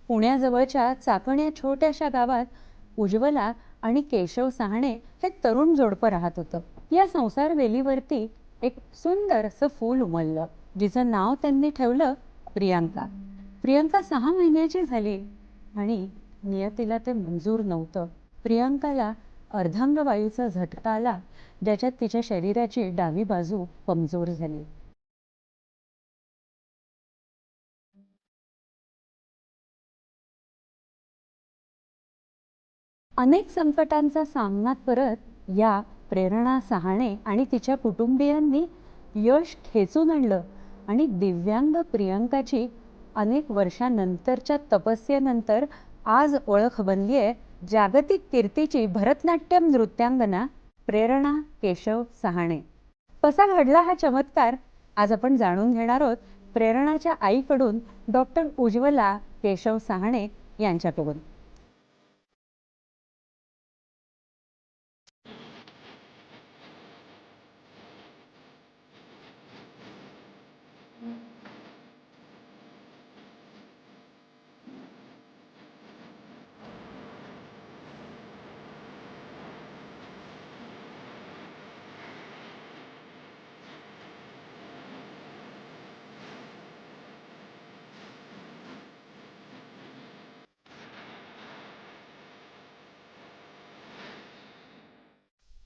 पुण्याजवळच्या चाकण या छोट्याशा गावात उज्ज्वला आणि केशव सहाणे हे तरुण जोडपं राहत होतं. या संसार वेलीवरती एक सुंदर असं फूल उमललं, जिचं नाव त्यांनी ठेवलं प्रियांका. प्रियांका 6 महिन्याची झाली आणि नियतीला ते मंजूर नव्हतं. प्रियांकाला अर्धांगवायूचा झटका आला, ज्याच्यात तिच्या शरीराची डावी बाजू कमजोर झाली. अनेक संकटांचा सामना करत या प्रेरणा सहाणे आणि तिच्या कुटुंबियांनी यश खेचून आणलं आणि दिव्यांग प्रियांकाची अनेक वर्षांनंतरच्या तपस्येनंतर आज ओळख बनली आहे जागतिक कीर्तीची भरतनाट्यम नृत्यांगना प्रेरणा केशव सहाणे. कसा घडला हा चमत्कार आज आपण जाणून घेणार आहोत प्रेरणाच्या आईकडून, डॉक्टर उज्ज्वला केशव सहाणे यांच्याकडून.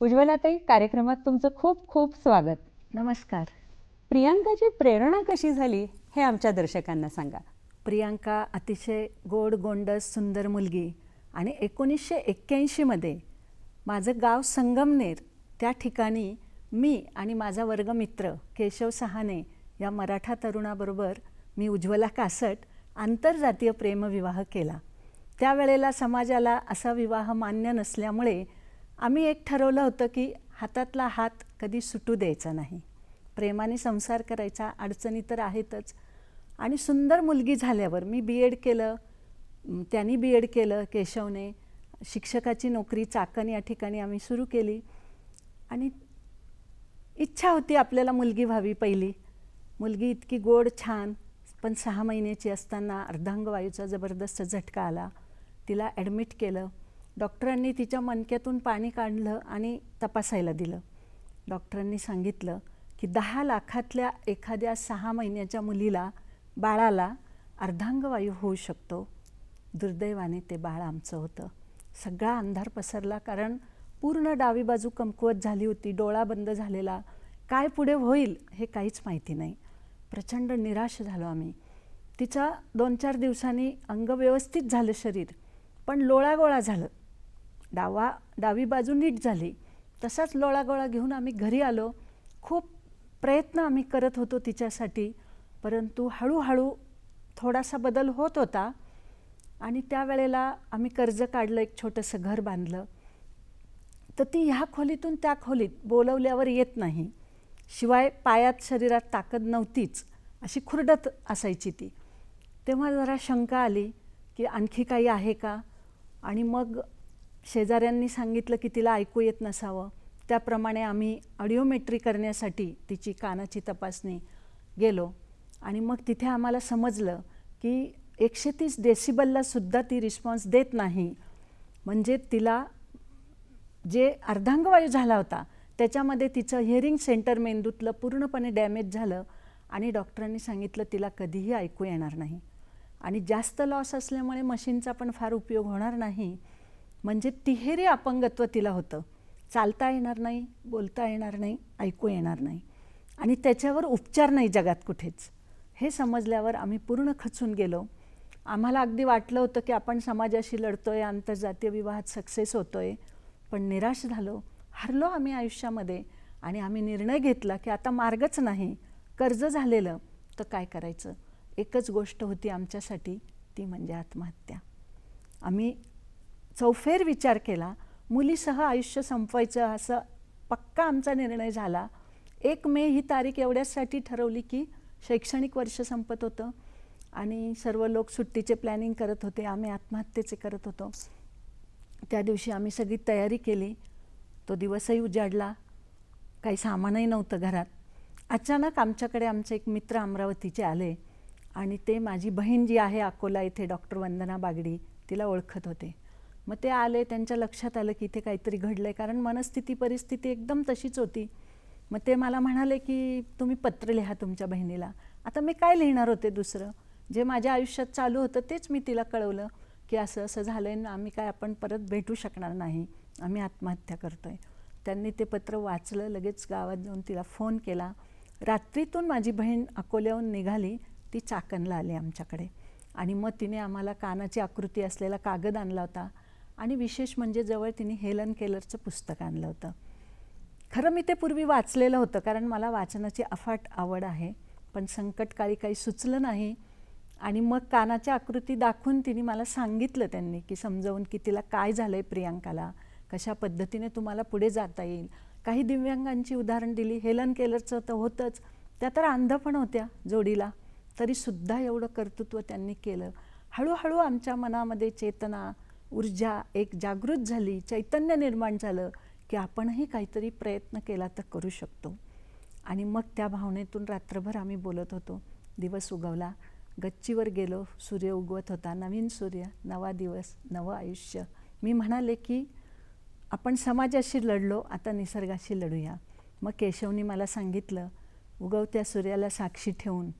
उज्ज्वलाताई, कार्यक्रमात तुमचं खूप खूप स्वागत. नमस्कार. प्रियांकाची प्रेरणा कशी झाली हे आमच्या दर्शकांना सांगा. प्रियांका अतिशय गोड गोंडस सुंदर मुलगी आणि 1981मध्ये माझं गाव संगमनेर त्या ठिकाणी मी आणि माझा वर्गमित्र केशव सहाणे या मराठा तरुणाबरोबर मी उज्ज्वला कासट आंतरजातीय प्रेमविवाह केला. त्यावेळेला समाजाला असा विवाह मान्य नसल्यामुळे आम्ही एक ठरवलं होतं की हातातला हात कधी सुटू द्यायचा नाही, प्रेमाने संसार करायचा. अडचणी तर आहेतच. आणि सुंदर मुलगी झाल्यावर मी BEd केलं, त्यांनी BEd केलं केशवने. शिक्षकाची नोकरी चाकण या ठिकाणी आम्ही सुरू केली आणि इच्छा होती आपल्याला मुलगी व्हावी. पहिली मुलगी इतकी गोड छान, पण 6 महिन्याची असताना अर्धांगवायूचा जबरदस्त झटका आला. तिला ॲडमिट केलं. डॉक्टरांनी तिच्या मणक्यातून पाणी काढलं आणि तपासायला दिलं. डॉक्टरांनी सांगितलं की 10 लाखातल्या एखाद्या 6 महिन्याच्या मुलीला, बाळाला अर्धांगवायू होऊ शकतो. दुर्दैवाने ते बाळ आमचं होतं. सगळा अंधार पसरला, कारण पूर्ण डावी बाजू कमकुवत झाली होती, डोळा बंद झालेला. काय पुढे होईल हे काहीच माहिती नाही. प्रचंड निराश झालो आम्ही. तिचा 2-4 दिवसांनी अंग व्यवस्थित झालं शरीर, पण लोळागोळा झालं. डावी बाजू नीट झाली, तसाच लोळागोळा घेऊन आम्ही घरी आलो. खूप प्रयत्न आम्ही करत होतो तिच्यासाठी, परंतु हळूहळू थोडासा बदल होत होता. आणि त्यावेळेला आम्ही कर्ज काढलं, एक छोटंसं घर बांधलं. तर ती ह्या खोलीतून त्या खोलीत बोलवल्यावर येत नाही, शिवाय पायात शरीरात ताकद नव्हतीच, अशी खुरडत असायची ती. तेव्हा जरा शंका आली की आणखी काही आहे का. आणि मग शेजाऱ्यांनी सांगितलं की तिला ऐकू येत नसावं. त्याप्रमाणे आम्ही ऑडिओमेट्री करण्यासाठी तिची कानाची तपासणी गेलो. आणि मग तिथे आम्हाला समजलं की 130 डेसिबलला सुद्धा ती रिस्पॉन्स देत नाही. म्हणजे तिला जे अर्धांगवायू झाला होता त्याच्यामध्ये तिचं हिअरिंग सेंटर मेंदूतलं पूर्णपणे डॅमेज झालं आणि डॉक्टरांनी सांगितलं तिला कधीही ऐकू येणार नाही आणि जास्त लॉस असल्यामुळे मशीनचा पण फार उपयोग होणार नाही. म्हणजे तिहेरी अपंगत्व तिला होतं. चालता येणार नाही, बोलता येणार नाही, ऐकू येणार नाही आणि त्याच्यावर उपचार नाही जगात कुठेच. हे समजल्यावर आम्ही पूर्ण खचून गेलो. आम्हाला अगदी वाटलं होतं की आपण समाजाशी लढतोय, आंतरजातीय विवाहात सक्सेस होतोय, पण निराश झालो, हरलो आम्ही आयुष्यामध्ये आणि आम्ही निर्णय घेतला की आता मार्गच नाही, कर्ज झालेलं तर काय करायचं. एकच गोष्ट होती आमच्यासाठी, ती म्हणजे आत्महत्या. आम्ही चौफेर विचार केला, मुलीसह आयुष्य संपवायचं असं पक्का आमचा निर्णय झाला. 1 मे ही तारीख एवढ्यासाठी ठरवली की शैक्षणिक वर्ष संपत होतं आणि सर्व लोक सुट्टीचे प्लॅनिंग करत होते, आम्ही आत्महत्येचे करत होतो. त्या दिवशी आम्ही सगळी तयारी केली. तो दिवसही उजाडला, काही सामानही नव्हतं घरात. अचानक आमच्याकडे आमचे एक मित्र अमरावतीचे आले आणि ते माझी बहीण जी आहे अकोला इथे, डॉक्टर वंदना बागडी, तिला ओळखत होते. मग ते आले, त्यांच्या लक्षात आलं की इथे काहीतरी घडलं आहे, कारण मनस्थिती परिस्थिती एकदम तशीच होती. मग ते मला म्हणाले की तुम्ही पत्र लिहा तुमच्या बहिणीला. आता मी काय लिहिणार होते दुसरं, जे माझ्या आयुष्यात चालू होतं तेच मी तिला कळवलं की असं असं झालं आहे ना, आम्ही काय आपण परत भेटू शकणार नाही, आम्ही आत्महत्या करतो आहे. त्यांनी ते पत्र वाचलं, लगेच गावात जाऊन तिला फोन केला. रात्रीतून माझी बहीण अकोल्याहून निघाली, ती चाकणला आली आमच्याकडे आणि मग तिने आम्हाला कानाची आकृती असलेला कागद आणला होता आणि विशेष म्हणजे जवळ तिने हेलन केलरचं पुस्तक आणलं होतं. खरं मी ते पूर्वी वाचलेलं होतं, कारण मला वाचनाची अफाट आवड आहे, पण संकटकाळी काही सुचलं नाही. आणि मग कानाच्या आकृती दाखवून तिने मला सांगितलं, त्यांनी की समजावून की तिला काय झालं आहे प्रियांकाला, कशा पद्धतीने तुम्हाला पुढे जाता येईल. काही दिव्यांगांची उदाहरण दिली. हेलन केलरचं तर होतंच, त्या तर अंध पण होत्या जोडीला, तरीसुद्धा एवढं कर्तृत्व त्यांनी केलं. हळूहळू आमच्या मनामध्ये चेतना, ऊर्जा एक जागृत झाली, चैतन्य निर्माण झालं की आपणही काहीतरी प्रयत्न केला तर करू शकतो. आणि मग त्या भावनेतून रात्रभर आम्ही बोलत होतो. दिवस उगवला, गच्चीवर गेलो, सूर्य उगवत होता, नवीन सूर्य, नवा दिवस, नवं आयुष्य. मी म्हणाले की आपण समाजाशी लढलो, आता निसर्गाशी लढूया. मग केशवनी मला सांगितलं, उगवत्या सूर्याला साक्षी ठेवून,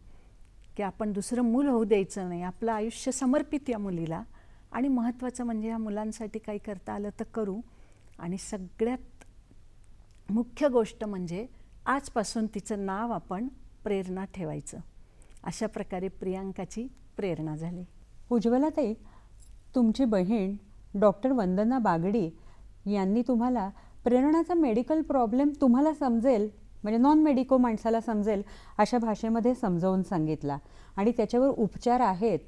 की आपण दुसरं मूल होऊ द्यायचं नाही, आपलं आयुष्य समर्पित या मुलीला, आणि महत्त्वाचं म्हणजे ह्या मुलांसाठी काही करता आलं तर करू. आणि सगळ्यात मुख्य गोष्ट म्हणजे आजपासून तिचं नाव आपण प्रेरणा ठेवायचं. अशा प्रकारे प्रियांकाची प्रेरणा झाली. उज्ज्वलाताई, तुमची बहीण डॉक्टर वंदना बागडी यांनी तुम्हाला प्रेरणाचा मेडिकल प्रॉब्लेम तुम्हाला समजेल, म्हणजे नॉन मेडिको माणसाला समजेल अशा भाषेमध्ये समजावून सांगितला आणि त्याच्यावर उपचार आहेत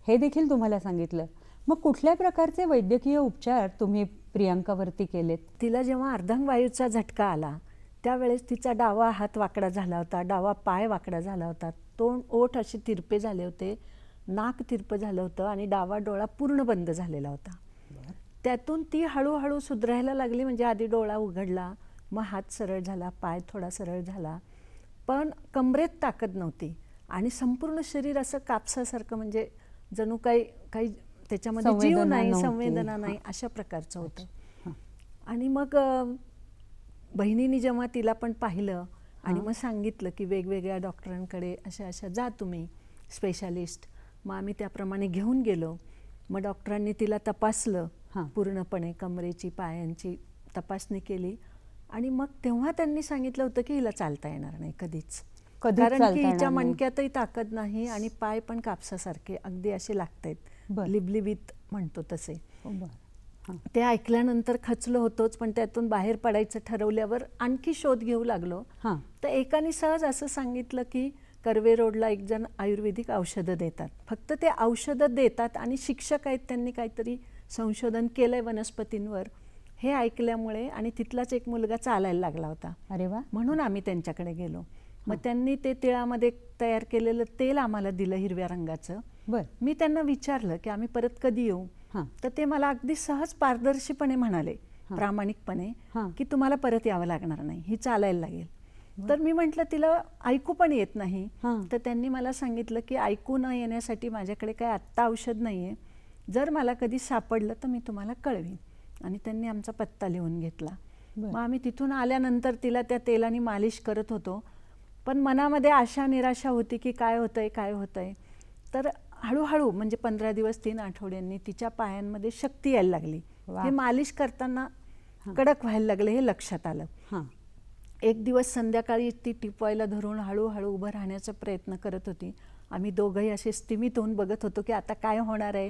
हे देखील तुम्हाला सांगितलं. मग कुठल्या प्रकारचे वैद्यकीय उपचार तुम्ही प्रियांकावरती केलेत? तिला जेव्हा अर्धांगवायूचा झटका आला त्यावेळेस तिचा डावा हात वाकडा झाला होता, डावा पाय वाकडा झाला होता, तोंड ओठ असे तिरपे झाले होते, नाक तिरपं झालं होतं आणि डावा डोळा पूर्ण बंद झालेला होता. त्यातून ती हळूहळू सुधारायला लागली. म्हणजे आधी डोळा उघडला, मग हात सरळ झाला, पाय थोडा सरळ झाला, पण कमरेत ताकद नव्हती आणि संपूर्ण शरीर असं कापसासारखं, म्हणजे जणू काही त्याच्यामध्ये जीव नाही, संवेदना नाही, अशा प्रकारचं होतं. आणि मग बहिणीने जेव्हा तिला पण पाहिलं आणि मग सांगितलं की वेगवेगळ्या डॉक्टरांकडे अशा जा तुम्ही स्पेशालिस्ट. मग आम्ही त्याप्रमाणे घेऊन गेलो. मग डॉक्टरांनी तिला तपासलं पूर्णपणे, कमरेची पायांची तपासणी केली आणि मग तेव्हा त्यांनी सांगितलं होतं की हिला चालता येणार नाही कधीच, कारण की हिच्या मणक्यातही ताकद नाही आणि पाय पण कापसासारखे अगदी असे लागतायत, लिबलिबीत म्हणतो तसे. ते ऐकल्यानंतर खचलो होतोच, पण त्यातून बाहेर पडायचं ठरवल्यावर आणखी शोध घेऊ लागलो. तर एकाने सहज असं सांगितलं की कर्वे रोडला एक जण आयुर्वेदिक औषधं देतात, फक्त ते औषधं देतात आणि शिक्षक आहेत, त्यांनी काहीतरी संशोधन केलंय वनस्पतींवर. हे ऐकल्यामुळे आणि तिथलाच एक मुलगा चालायला लागला होता. अरे वा. म्हणून आम्ही त्यांच्याकडे गेलो. मग त्यांनी ते तिळामध्ये तयार केलेलं तेल आम्हाला दिलं हिरव्या रंगाचं. मी त्यांना विचारलं की आम्ही परत कधी येऊ, तर ते मला अगदी सहज पारदर्शीपणे म्हणाले, प्रामाणिकपणे, की तुम्हाला परत यावं लागणार नाही, ही चालायला लागेल. तर मी म्हटलं तिला ऐकू पण येत नाही. तर त्यांनी मला सांगितलं की ऐकू न येण्यासाठी माझ्याकडे काही आत्ता औषध नाही आहे, जर मला कधी सापडलं तर मी तुम्हाला कळवीन. आणि त्यांनी आमचा पत्ता लिहून घेतला. बरं. मग आम्ही तिथून आल्यानंतर तिला त्या तेलाने मालिश करत होतो. पण मनामध्ये आशा निराशा होती की काय होतंय काय होतंय. तर हळूहळू म्हणजे 15 दिवस 3 आठवड्यांनी तिच्या पायांमध्ये शक्ती यायला लागली. वा. हे मालिश करताना कडक व्हायला लागले हे लक्षात आलं. हां. एक दिवस संध्याकाळी ती टिपवायला धरून हळूहळू उभं राहण्याचा प्रयत्न करत होती. आम्ही दोघंही असे स्तिमित होऊन बघत होतो की आता काय होणार आहे.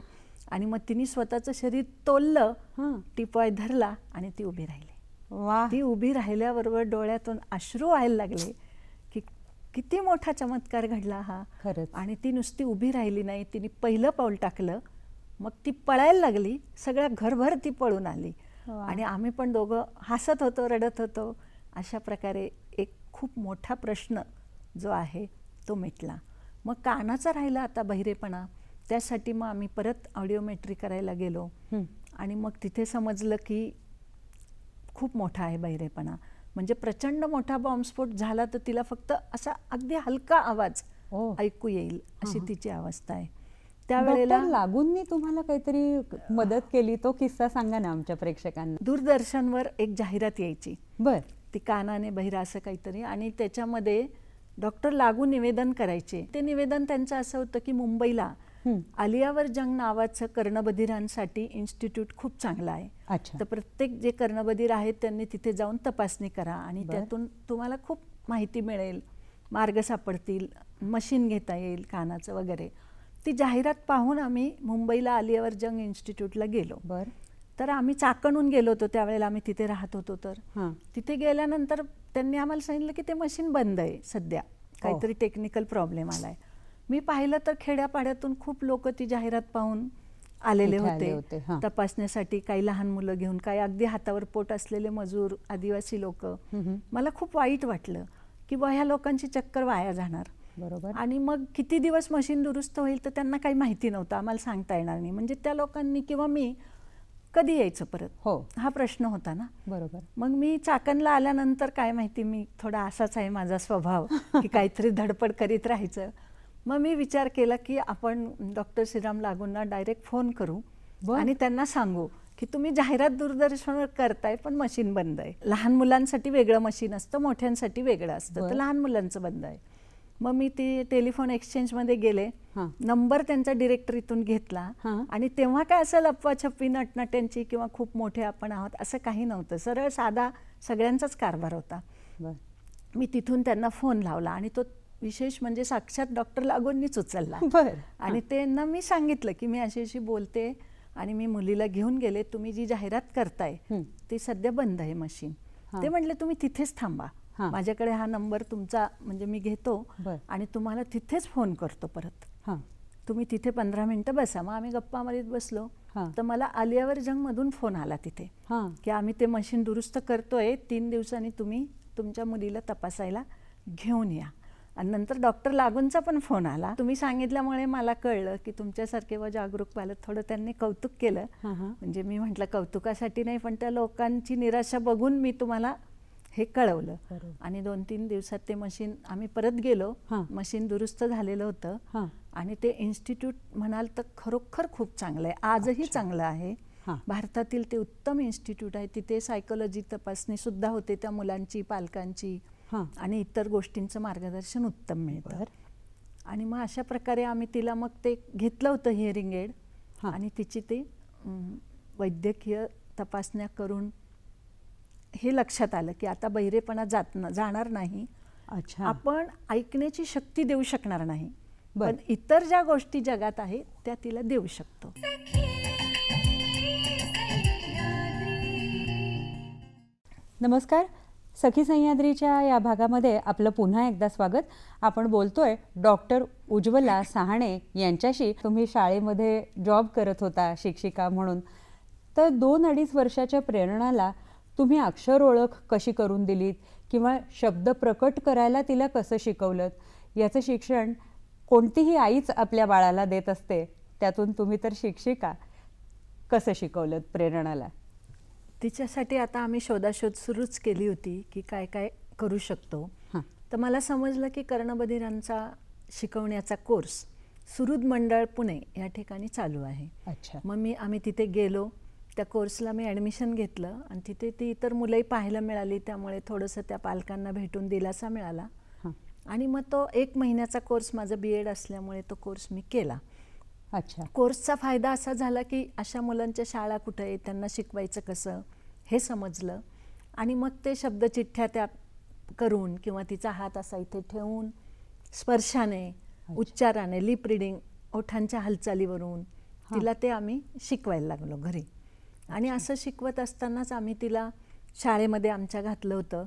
आणि मग तिने स्वतःचं शरीर तोललं, हां. टिपवाय धरला आणि ती उभी राहिली. वा. ती उभी राहिल्याबरोबर डोळ्यातून अश्रू व्हायला लागले की किती मोठा चमत्कार घडला हा. खरंच. आणि ती नुसती उभी राहिली नाही, तिने पहिलं पाऊल टाकलं. मग ती पळायला लागली, सगळ्या घरभर ती पळून आली. वा. आणि आम्ही पण दोघं हसत होतो, रडत होतो. अशा प्रकारे एक खूप मोठा प्रश्न जो आहे तो मिटला. मग कानाचा राहिला आता बहिरेपणा. त्यासाठी मग आम्ही परत ऑडिओमेट्री करायला गेलो. आणि मग तिथे समजलं की खूप मोठा आहे बहिरेपणा. म्हणजे प्रचंड मोठा बॉम्बस्फोट झाला तर तिला फक्त असा अगदी हलका आवाज ऐकू येईल अशी तिची अवस्था आहे. त्यावेळेला डॉक्टर लागूंनी तुम्हाला काहीतरी मदत केली, तो किस्सा सांगा ना आमच्या प्रेक्षकांना. दूरदर्शनवर एक जाहिरात यायची. बर. ती कानाने बहिरा असं काहीतरी. आणि त्याच्यामध्ये डॉक्टर लागू निवेदन करायचे. ते निवेदन त्यांचं असं होतं की मुंबईला आलियावर जंग नावाचं कर्णबधिरांसाठी इन्स्टिट्यूट खूप चांगलं आहे. अच्छा. तर प्रत्येक जे कर्णबधिर आहेत त्यांनी तिथे जाऊन तपासणी करा आणि बरं. त्यातून तुम्हाला खूप माहिती मिळेल, मार्ग सापडतील, मशीन घेता येईल कानाचं वगैरे. ती जाहिरात पाहून आम्ही मुंबईला आलियावर जंग इन्स्टिट्यूटला गेलो. बर. तर आम्ही चाकणहून गेलो होतो त्यावेळेला, आम्ही तिथे राहत होतो. तर तिथे गेल्यानंतर त्यांनी आम्हाला सांगितलं की ते मशीन बंद आहे सध्या, काहीतरी टेक्निकल प्रॉब्लेम आलाय. मी पाहिलं तर खेड्यापाड्यातून खूप लोक ती जाहिरात पाहून आलेले होते तपासण्यासाठी. काही लहान मुलं घेऊन, काही अगदी हातावर पोट असलेले मजूर, आदिवासी लोक. मला खूप वाईट वाटलं की ह्या लोकांची चक्कर वाया जाणार. बरोबर. आणि मग किती दिवस मशीन दुरुस्त होईल तर त्यांना काही माहिती नव्हतं, आम्हाला सांगता येणार नाही. म्हणजे त्या लोकांनी किंवा मी कधी यायचं परत, हा प्रश्न होता ना. बरोबर. मग मी चाकणला आल्यानंतर काय माहिती, मी थोडा असाच आहे माझा स्वभाव की काहीतरी धडपड करीत राहायचं. मग मी विचार केला की आपण डॉक्टर श्रीराम लागूंना डायरेक्ट फोन करू आणि त्यांना सांगू की तुम्ही जाहिरात दूरदर्शनवर करताय पण मशीन बंद आहे. लहान मुलांसाठी वेगळं मशीन असतं, मोठ्यांसाठी वेगळं असतं. तर लहान मुलांचं बंद आहे. मग मी ती टेलिफोन एक्सचेंजमध्ये गेले, नंबर त्यांचा डिरेक्टरीतून घेतला. आणि तेव्हा काय असं लपवाछपवी नटनट्यांची किंवा खूप मोठे आपण आहोत असं काही नव्हतं. सरळ साधा सगळ्यांचाच कारभार होता. मी तिथून त्यांना फोन लावला आणि तो विशेष म्हणजे साक्षात डॉक्टर लागूंनीच उचलला. आणि त्यांना मी सांगितलं की मी अशी अशी बोलते आणि मी मुलीला घेऊन गेले, तुम्ही जी जाहिरात करताय ती सध्या बंद आहे मशीन. ते म्हणले तुम्ही तिथेच थांबा, माझ्याकडे हा नंबर तुमचा म्हणजे मी घेतो आणि तुम्हाला तिथेच फोन करतो परत. तुम्ही तिथे 15 मिनिटं बसा. मग आम्ही गप्पा मारीत बसलो. तर मला आलियावर जंग मधून फोन आला तिथे की आम्ही ते मशीन दुरुस्त करतोय, 3 दिवसांनी तुम्ही तुमच्या मुलीला तपासायला घेऊन या. आणि नंतर डॉक्टर लागूंचा पण फोन आला. तुम्ही सांगितल्यामुळे मला कळलं की तुमच्यासारखे व जागरूक पालक. थोडं त्यांनी कौतुक केलं. म्हणजे मी म्हटलं कौतुकासाठी नाही, पण त्या लोकांची निराशा बघून मी तुम्हाला हे कळवलं. आणि 2-3 दिवसात ते मशीन आम्ही परत गेलो, मशीन दुरुस्त झालेलं होतं. आणि ते इन्स्टिट्यूट म्हणाल तर खरोखर खूप चांगलं आहे, आजही चांगलं आहे. भारतातील ते उत्तम इन्स्टिट्यूट आहे. तिथे सायकोलॉजी तपासणी सुद्धा होते त्या मुलांची, पालकांची आणि इतर गोष्टींचं मार्गदर्शन उत्तम मिळतं. आणि मग अशा प्रकारे आम्ही तिला मग ते घेतलं होतं हिअरिंग एड आणि तिची ते वैद्यकीय तपासण्या करून हे लक्षात आलं की आता बहिरेपणा जाणार नाही. आपण ऐकण्याची शक्ती देऊ शकणार नाही, पण इतर ज्या गोष्टी जगात आहेत त्या तिला देऊ शकतो. नमस्कार. सखी सह्याद्रीच्या या भागामध्ये आपलं पुन्हा एकदा स्वागत. आपण बोलतोय डॉक्टर उज्ज्वला साहाणे यांच्याशी. तुम्ही शाळेमध्ये जॉब करत होता शिक्षिका म्हणून. तर 2-2.5 वर्षाच्या प्रेरणाला तुम्ही अक्षर ओळख कशी करून दिलीत किंवा शब्द प्रकट करायला तिला कसं शिकवलं, याचं शिक्षण कोणतीही आईच आपल्या बाळाला देत असते. त्यातून तुम्ही तर शिक्षिका, कसं शिकवलं प्रेरणाला? तिच्यासाठी आता आम्ही शोधाशोध सुरूच केली होती की काय काय करू शकतो. तर मला समजलं की कर्णबधिरांचा शिकवण्याचा कोर्स सुहृद मंडळ पुणे या ठिकाणी चालू आहे. मग आम्ही तिथे गेलो त्या कोर्सला मी ॲडमिशन घेतलं आणि तिथे ती इतर मुलंही पाहायला मिळाली, त्यामुळे थोडंसं त्या पालकांना भेटून दिलासा मिळाला. हां. आणि मग तो 1 महिन्याचा कोर्स, माझं BEd असल्यामुळे तो कोर्स मी केला. अच्छा. कोर्सचा फायदा असा झाला की अशा मुलांच्या शाळा कुठे आहे, त्यांना शिकवायचं कसं हे समजलं. आणि मग ते शब्दचिठ्ठ्या त्या करून किंवा तिचा हात असा इथे ठेवून स्पर्शाने, उच्चाराने, लिप रिडिंग, ओठांच्या हालचालीवरून तिला ते आम्ही शिकवायला लागलो घरी. आणि असं शिकवत असतानाच आम्ही तिला शाळेमध्ये आमच्या घातलं होतं,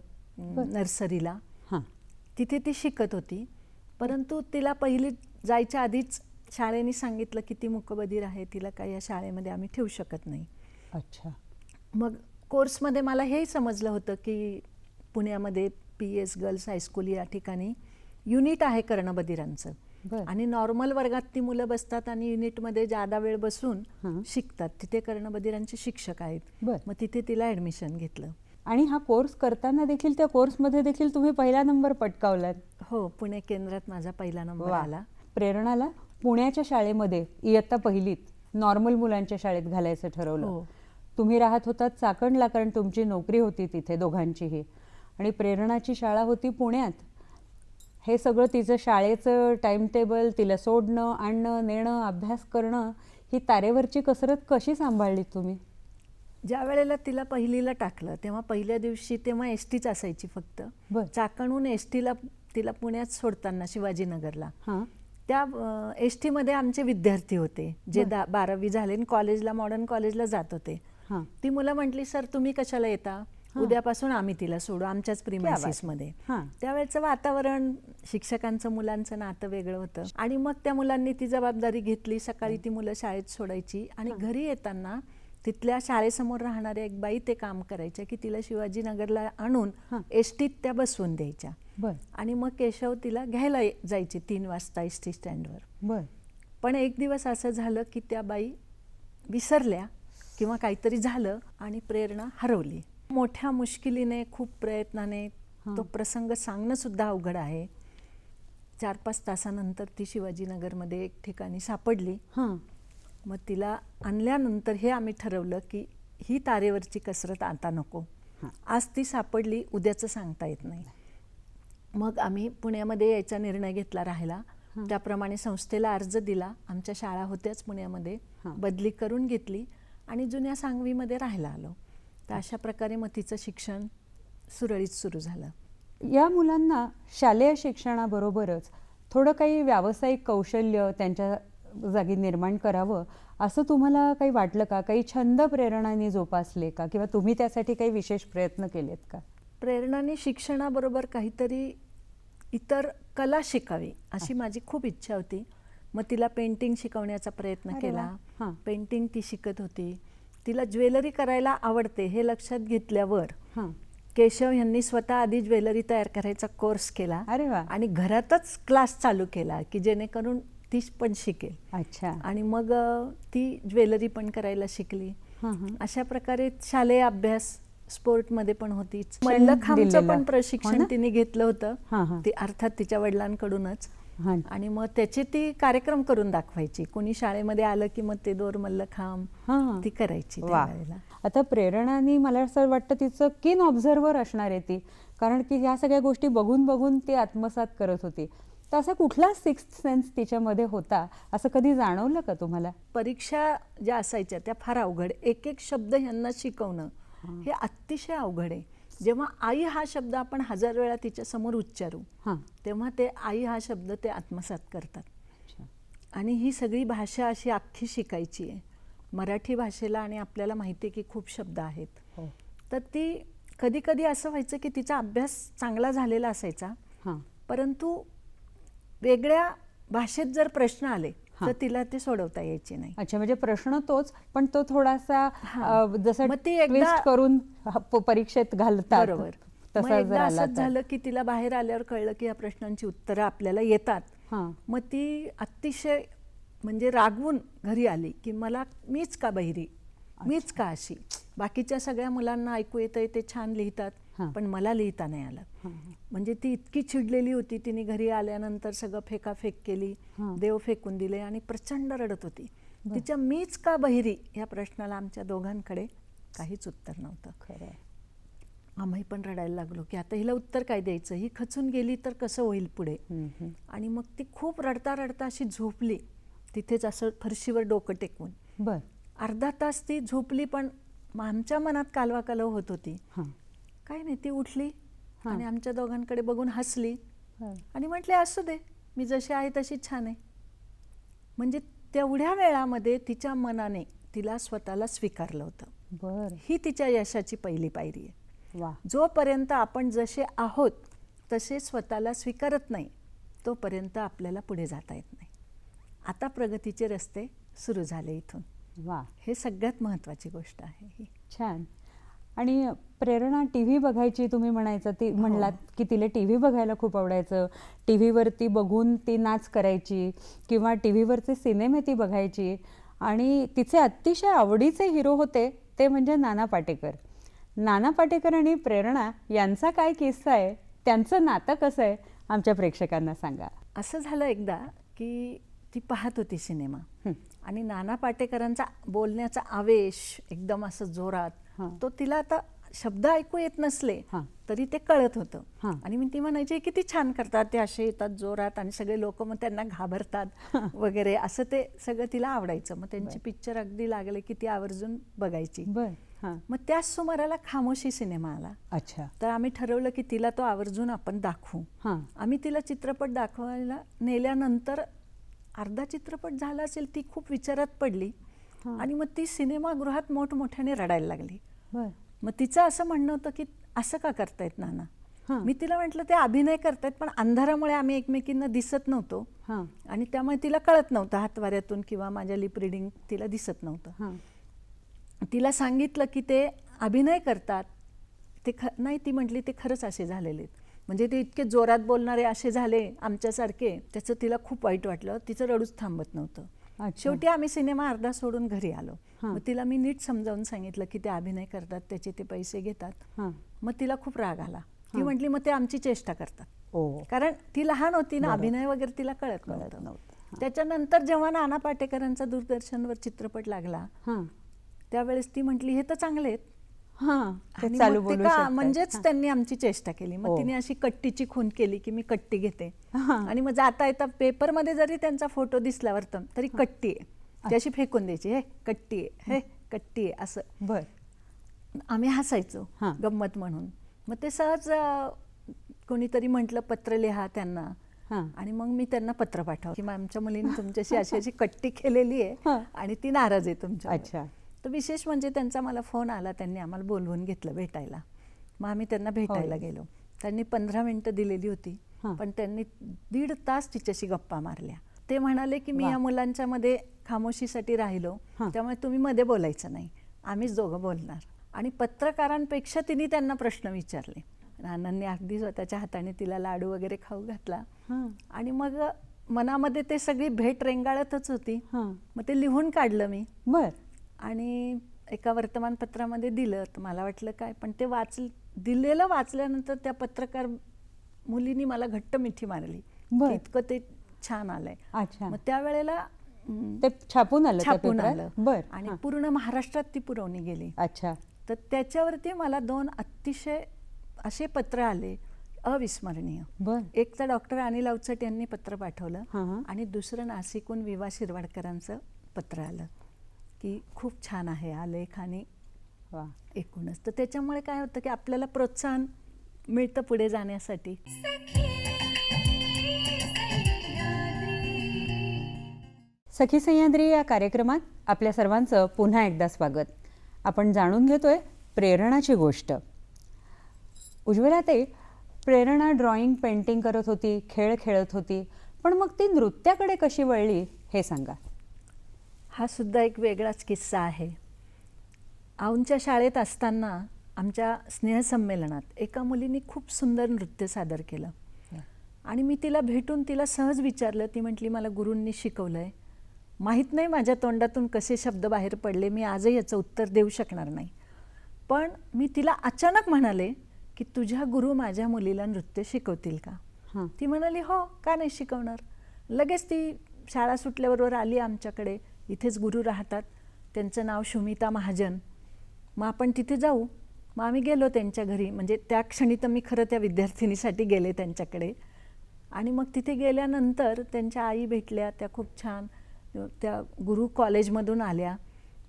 नर्सरीला. हां. तिथे ती शिकत होती. परंतु तिला पहिली जायच्या आधीच शाळेने सांगितलं की ती मूकबधीर आहे, तिला काही या शाळेमध्ये आम्ही ठेवू शकत नाही. अच्छा. मग कोर्समध्ये मला हेही समजलं होतं की पुण्यामध्ये PS गर्ल्स हायस्कूल या ठिकाणी युनिट आहे कर्णबधिरांचं. बरं. आणि नॉर्मल वर्गात ती मुलं बसतात आणि युनिटमध्ये जादा वेळ बसून हां. शिकतात. तिथे कर्णबधिरांचे शिक्षक आहेत. बरं. मग तिथे तिला ॲडमिशन घेतलं. आणि हा कोर्स करताना देखील, त्या कोर्समध्ये देखील तुम्ही पहिला नंबर पटकावलात. हो, पुणे केंद्रात माझा पहिला नंबर वा. आला. प्रेरणाला पुण्याच्या शाळेमध्ये इयत्ता पहिलीत नॉर्मल मुलांच्या शाळेत घालायचं ठरवलं. हो. तुम्ही राहत होतात चाकणला, कारण तुमची नोकरी होती तिथे दोघांचीही. आणि प्रेरणाची शाळा होती पुण्यात. हे सगळं तिचं शाळेचं टाइम टेबल, तिला सोडणं, आणणं, नेणं, अभ्यास करणं, ही तारेवरची कसरत कशी सांभाळली तुम्ही? ज्या वेळेला तिला पहिलीला टाकलं तेव्हा पहिल्या दिवशी तेव्हा STच असायची फक्त. बरं. चाकणहून STला तिला पुण्यात सोडताना शिवाजीनगरला हां. त्या STमध्ये आमचे विद्यार्थी होते जे 12वी झाले आणि कॉलेजला, मॉडर्न कॉलेजला जात होते. हां. ती मुलं म्हटली, सर तुम्ही कशाला येता, उद्यापासून आम्ही तिला सोडू आमच्याच प्रिमायसिसमध्ये. हां. त्यावेळेचं वातावरण, शिक्षकांचं मुलांचं नातं वेगळं होतं. आणि मग त्या मुलांनी ती जबाबदारी घेतली. सकाळी ती मुलं शाळेत सोडायची आणि घरी येताना तिथल्या शाळेसमोर राहणाऱ्या एक बाई ते काम करायच्या की तिला शिवाजीनगरला आणून STत त्या बसवून द्यायच्या. बरं. आणि मग केशव तिला घ्यायला जायचे 3 वाजता ST स्टँडवर. बरं. पण एक दिवस असं झालं की त्या बाई विसरल्या किंवा काहीतरी झालं आणि प्रेरणा हरवली. मोठ्या मुश्किलीने, खूप प्रयत्नाने तो प्रसंग सांगणं सुद्धा अवघड आहे. 4-5 तासानंतर ती शिवाजीनगरमध्ये एक ठिकाणी सापडली. हां. मग तिला आणल्यानंतर हे आम्ही ठरवलं की ही तारेवरची कसरत आता नको. आज ती सापडली, उद्याचं सांगता येत नाही. मग आम्ही पुण्यामध्ये यायचा निर्णय घेतला राहायला. त्याप्रमाणे संस्थेला अर्ज दिला. आमच्या शाळा होत्याच पुण्यामध्ये, बदली करून घेतली आणि जुन्या सांगवीमध्ये राहायला आलो. तर अशा प्रकारे मग तिचं शिक्षण सुरळीत सुरू झालं. या मुलांना शालेय शिक्षणाबरोबरच थोडं काही व्यावसायिक कौशल्य त्यांच्या जागी निर्माण करावं असं तुम्हाला काही वाटलं का? काही छंद प्रेरणाने जोपासले का? किंवा तुम्ही त्यासाठी काही विशेष प्रयत्न केलेत का? प्रेरणाने शिक्षणाबरोबर काहीतरी इतर कला शिकावी अशी माझी खूप इच्छा होती. मग तिला पेंटिंग शिकवण्याचा प्रयत्न केला. पेंटिंग ती शिकत होती. तिला ज्वेलरी करायला आवडते हे लक्षात घेतल्यावर केशव यांनी स्वतः आधी ज्वेलरी तयार करायचा कोर्स केला. अरे वा. आणि घरातच क्लास चालू केला की जेणेकरून ती पण शिकेल. अच्छा. आणि मग ती ज्वेलरी पण करायला शिकली. अशा प्रकारे शालेय अभ्यास, स्पोर्टमध्ये पण होतीच. मल्लखांबचं पण प्रशिक्षण तिने घेतलं होतं, ते अर्थात तिच्या वडिलांकडूनच. आणि मग त्याचे ती कार्यक्रम करून दाखवायची. कोणी शाळेमध्ये आलं की मग ते दोर मल्लखांब ती करायची त्यावेळेला. आता प्रेरणाने मला असं वाटतं तिचं कीन ऑब्झर्वर असणार आहे ती, कारण की ह्या सगळ्या गोष्टी बघून बघून ती आत्मसात करत होती. तर असा कुठला सिक्स्थ सेन्स तिच्यामध्ये होता असं कधी जाणवलं का तुम्हाला? परीक्षा ज्या असायच्या त्या फार अवघड. एक एक शब्द ह्यांना शिकवणं हे अतिशय अवघड आहे. जेव्हा आई हा शब्द आपण 1000 वेळा तिच्या समोर उच्चारू तेव्हा ते आई हा शब्द ते आत्मसात करतात. आणि ही सगळी भाषा अशी अख्खी शिकायची आहे. मराठी भाषेला आणि आपल्याला माहिती आहे की खूप शब्द आहेत. तर ती कधी कधी असं व्हायचं की तिचा अभ्यास चांगला झालेला असायचा, परंतु वेगळ्या भाषेत जर प्रश्न आले तर तिला ते सोडवता यायचे नाही. अच्छा, म्हणजे प्रश्न तोच पण तो थोडासा जसं मग ती एकदा ट्विस्ट करून परीक्षेत घालतात. बरोबर. मग एकदा असंच झालं की तिला बाहेर आल्यावर कळलं की या प्रश्नांची उत्तरं आपल्याला येतात. मग ती अतिशय म्हणजे रागवून घरी आली की मीच का बहिरी, मीच का अशी. बाकीच्या सगळ्या मुलांना ऐकू येतंय, ते छान लिहितात, पण मला लिहिता नाही आलं. म्हणजे ती इतकी चिडलेली होती. तिने घरी आल्यानंतर सगळं फेकाफेक केली, देव फेकून दिले आणि प्रचंड रडत होती. तिच्या मीच का बहिरी या प्रश्नाला आमच्या दोघांकडे काहीच उत्तर नव्हतं. खरं. आम्ही पण रडायला लागलो की आता हिला उत्तर काय द्यायचं, ही खचून गेली तर कसं होईल पुढे. आणि मग ती खूप रडता रडता अशी झोपली तिथेच, असं फरशीवर डोकं टेकवून. बर. अर्धा तास ती झोपली, पण आमच्या मनात कालवा कालव होत होती. काय नाही, ती उठली आणि आमच्या दोघांकडे बघून हसली आणि म्हटले असू दे, मी जशी आहे तशी छान आहे. म्हणजे तेवढ्या वेळामध्ये तिच्या मनाने तिला स्वतःला स्वीकारलं होतं. बर. ही तिच्या यशाची पहिली पायरी आहे. वा. जोपर्यंत आपण जसे आहोत तसे स्वतःला स्वीकारत नाही तोपर्यंत आपल्याला पुढे जाता येत नाही. आता प्रगतीचे रस्ते सुरू झाले इथून. वा. हे सगळ्यात महत्त्वाची गोष्ट आहे ही. छान. आणि प्रेरणा टी व्ही बघायची तुम्ही म्हणायचं, ती म्हणलात की तिला टी व्ही बघायला खूप आवडायचं. टी व्हीवरती बघून ती नाच करायची किंवा टी व्हीवरचे सिनेमे ती बघायची. आणि तिचे अतिशय आवडीचे हिरो होते ते म्हणजे नाना पाटेकर. नाना पाटेकर आणि प्रेरणा यांचा काय किस्सा आहे, त्यांचं नातं कसं आहे, आमच्या प्रेक्षकांना सांगा. असं झालं एकदा की ती पाहत होती सिनेमा आणि नाना पाटेकरांचा बोलण्याचा आवेश एकदम असं जोरात, तो तिला आता शब्द ऐकू येत नसले तरी ते कळत होतं. आणि मी ती म्हणायची किती छान करतात ते, असे येतात जोरात आणि सगळे लोक मग त्यांना घाबरतात वगैरे, असं ते सगळं तिला आवडायचं. मग त्यांची पिक्चर अगदी लागले की ती आवर्जून बघायची. मग त्याच सुमाराला खामोशी सिनेमा आला. अच्छा. तर आम्ही ठरवलं की तिला तो आवर्जून आपण दाखवू. आम्ही तिला चित्रपट दाखवायला नेल्यानंतर अर्धा चित्रपट झाला असेल, ती खूप विचारात पडली आणि मग ती सिनेमागृहात मोठमोठ्याने रडायला लागली. मग तिचं असं म्हणणं होतं की असं का करतायत नाना. मी तिला म्हटलं ते अभिनय करतायत, पण अंधारामुळे आम्ही एकमेकींना दिसत नव्हतो आणि त्यामुळे तिला कळत नव्हतं, हातवाऱ्यातून किंवा माझ्या लिप रिडिंग तिला दिसत नव्हतं. तिला सांगितलं की ते अभिनय करतात ते नाही. ती म्हटली ते खरंच असे झालेले आहेत, म्हणजे ते इतके जोरात बोलणारे असे झाले आमच्यासारखे. त्याचं तिला खूप वाईट वाटलं, तिचं रडूच थांबत नव्हतं. शेवटी आम्ही सिनेमा अर्धा सोडून घरी आलो. मग तिला मी नीट समजावून सांगितलं की ते अभिनय करतात, त्याचे ते पैसे घेतात. मग तिला खूप राग आला. ती म्हटली मग ते आमची चेष्टा करतात, कारण ती लहान होती ना, अभिनय वगैरे तिला कळत नव्हतं. त्याच्यानंतर जेव्हा नाना पाटेकरांचा दूरदर्शनवर चित्रपट लागला त्यावेळेस ती म्हटली हे तर चांगले आहेत. म्हणजेच त्यांनी आमची चेष्टा केली. मग तिने अशी कट्टीची खून केली की मी कट्टी घेते आणि मग जाता येता पेपरमध्ये जरी त्यांचा फोटो दिसला वरतून तरी कट्टी आहे ती अशी फेकून द्यायची, हे कट्टी आहे, हे कट्टी आहे असं. बर. आम्ही हसायचो गंमत म्हणून. मग ते सहज कोणीतरी म्हटलं पत्र लिहा त्यांना आणि मग मी त्यांना पत्र पाठवलं की आमच्या मुलीने तुमच्याशी अशी अशी कट्टी केलेली आहे आणि ती नाराज आहे तुमच्या. अच्छा. तर विशेष म्हणजे त्यांचा मला फोन आला, त्यांनी आम्हाला बोलवून घेतलं भेटायला. मग आम्ही त्यांना भेटायला गेलो. त्यांनी 15 मिनिटं दिलेली होती, पण त्यांनी 1.5 तास तिच्याशी गप्पा मारल्या. ते म्हणाले की मी या मुलांच्या मध्ये खामोशीसाठी राहिलो, त्यामुळे तुम्ही मध्ये बोलायचं नाही, आम्हीच दोघं बोलणार. आणि पत्रकारांपेक्षा तिने त्यांना प्रश्न विचारले. नानांनी अगदी स्वतःच्या हाताने तिला लाडू वगैरे खाऊ घातला आणि मग मनामध्ये ते सगळी भेट रेंगाळतच होती. मग ते लिहून काढलं मी. बर. आणि एका वर्तमानपत्रामध्ये दिलं. तर मला वाटलं काय, पण ते दिलेलं वाचल्यानंतर त्या पत्रकार मुलीनी मला घट्ट मिठी मारली. इतकं ते छान आलंय. अच्छा. मग त्यावेळेला ते छापून आलं. बर. आणि पूर्ण महाराष्ट्रात ती पुरवणी गेली. अच्छा. तर त्याच्यावरती मला 2 अतिशय असे पत्र आले अविस्मरणीय. एक तर डॉक्टर अनिल अवचट यांनी पत्र पाठवलं आणि दुसरं नाशिकहून विवा शिरवाडकरांचं पत्र आलं की खूप छान आहे आलेख आणि एकूणच. तर त्याच्यामुळे काय होतं की आपल्याला प्रोत्साहन मिळतं पुढे जाण्यासाठी. सखी सह्याद्री या कार्यक्रमात आपल्या सर्वांचं पुन्हा एकदा स्वागत. आपण जाणून घेतोय प्रेरणाची गोष्ट. उज्ज्वलाताई, प्रेरणा ड्रॉइंग पेंटिंग करत होती, खेळ खेळत होती, पण मग ती नृत्याकडे कशी वळली हे सांगा. हा सुद्धा एक वेगळाच किस्सा आहे. औंधच्या शाळेत असताना आमच्या स्नेहसंमेलनात एका मुलीने खूप सुंदर नृत्य सादर केलं आणि मी तिला भेटून तिला सहज विचारलं. ती म्हटली मला गुरूंनी शिकवलं आहे, माहीत नाही माझ्या तोंडातून कसे शब्द बाहेर पडले, मी आजही याचं उत्तर देऊ शकणार नाही. पण मी तिला अचानक म्हणाले की तुझ्या गुरु माझ्या मुलीला नृत्य शिकवतील का. ती म्हणाली हो, का नाही शिकवणार. लगेच ती शाळा सुटल्याबरोबर आली आमच्याकडे. इथेच गुरु राहतात, त्यांचं नाव शुमिता महाजन. मग आपण तिथे जाऊ. मग आम्ही गेलो त्यांच्या घरी. म्हणजे त्या क्षणी तर मी खरं त्या विद्यार्थिनीसाठी गेले त्यांच्याकडे. आणि मग तिथे गेल्यानंतर त्यांच्या आई भेटल्या. त्या खूप छान त्या गुरु कॉलेजमधून आल्या.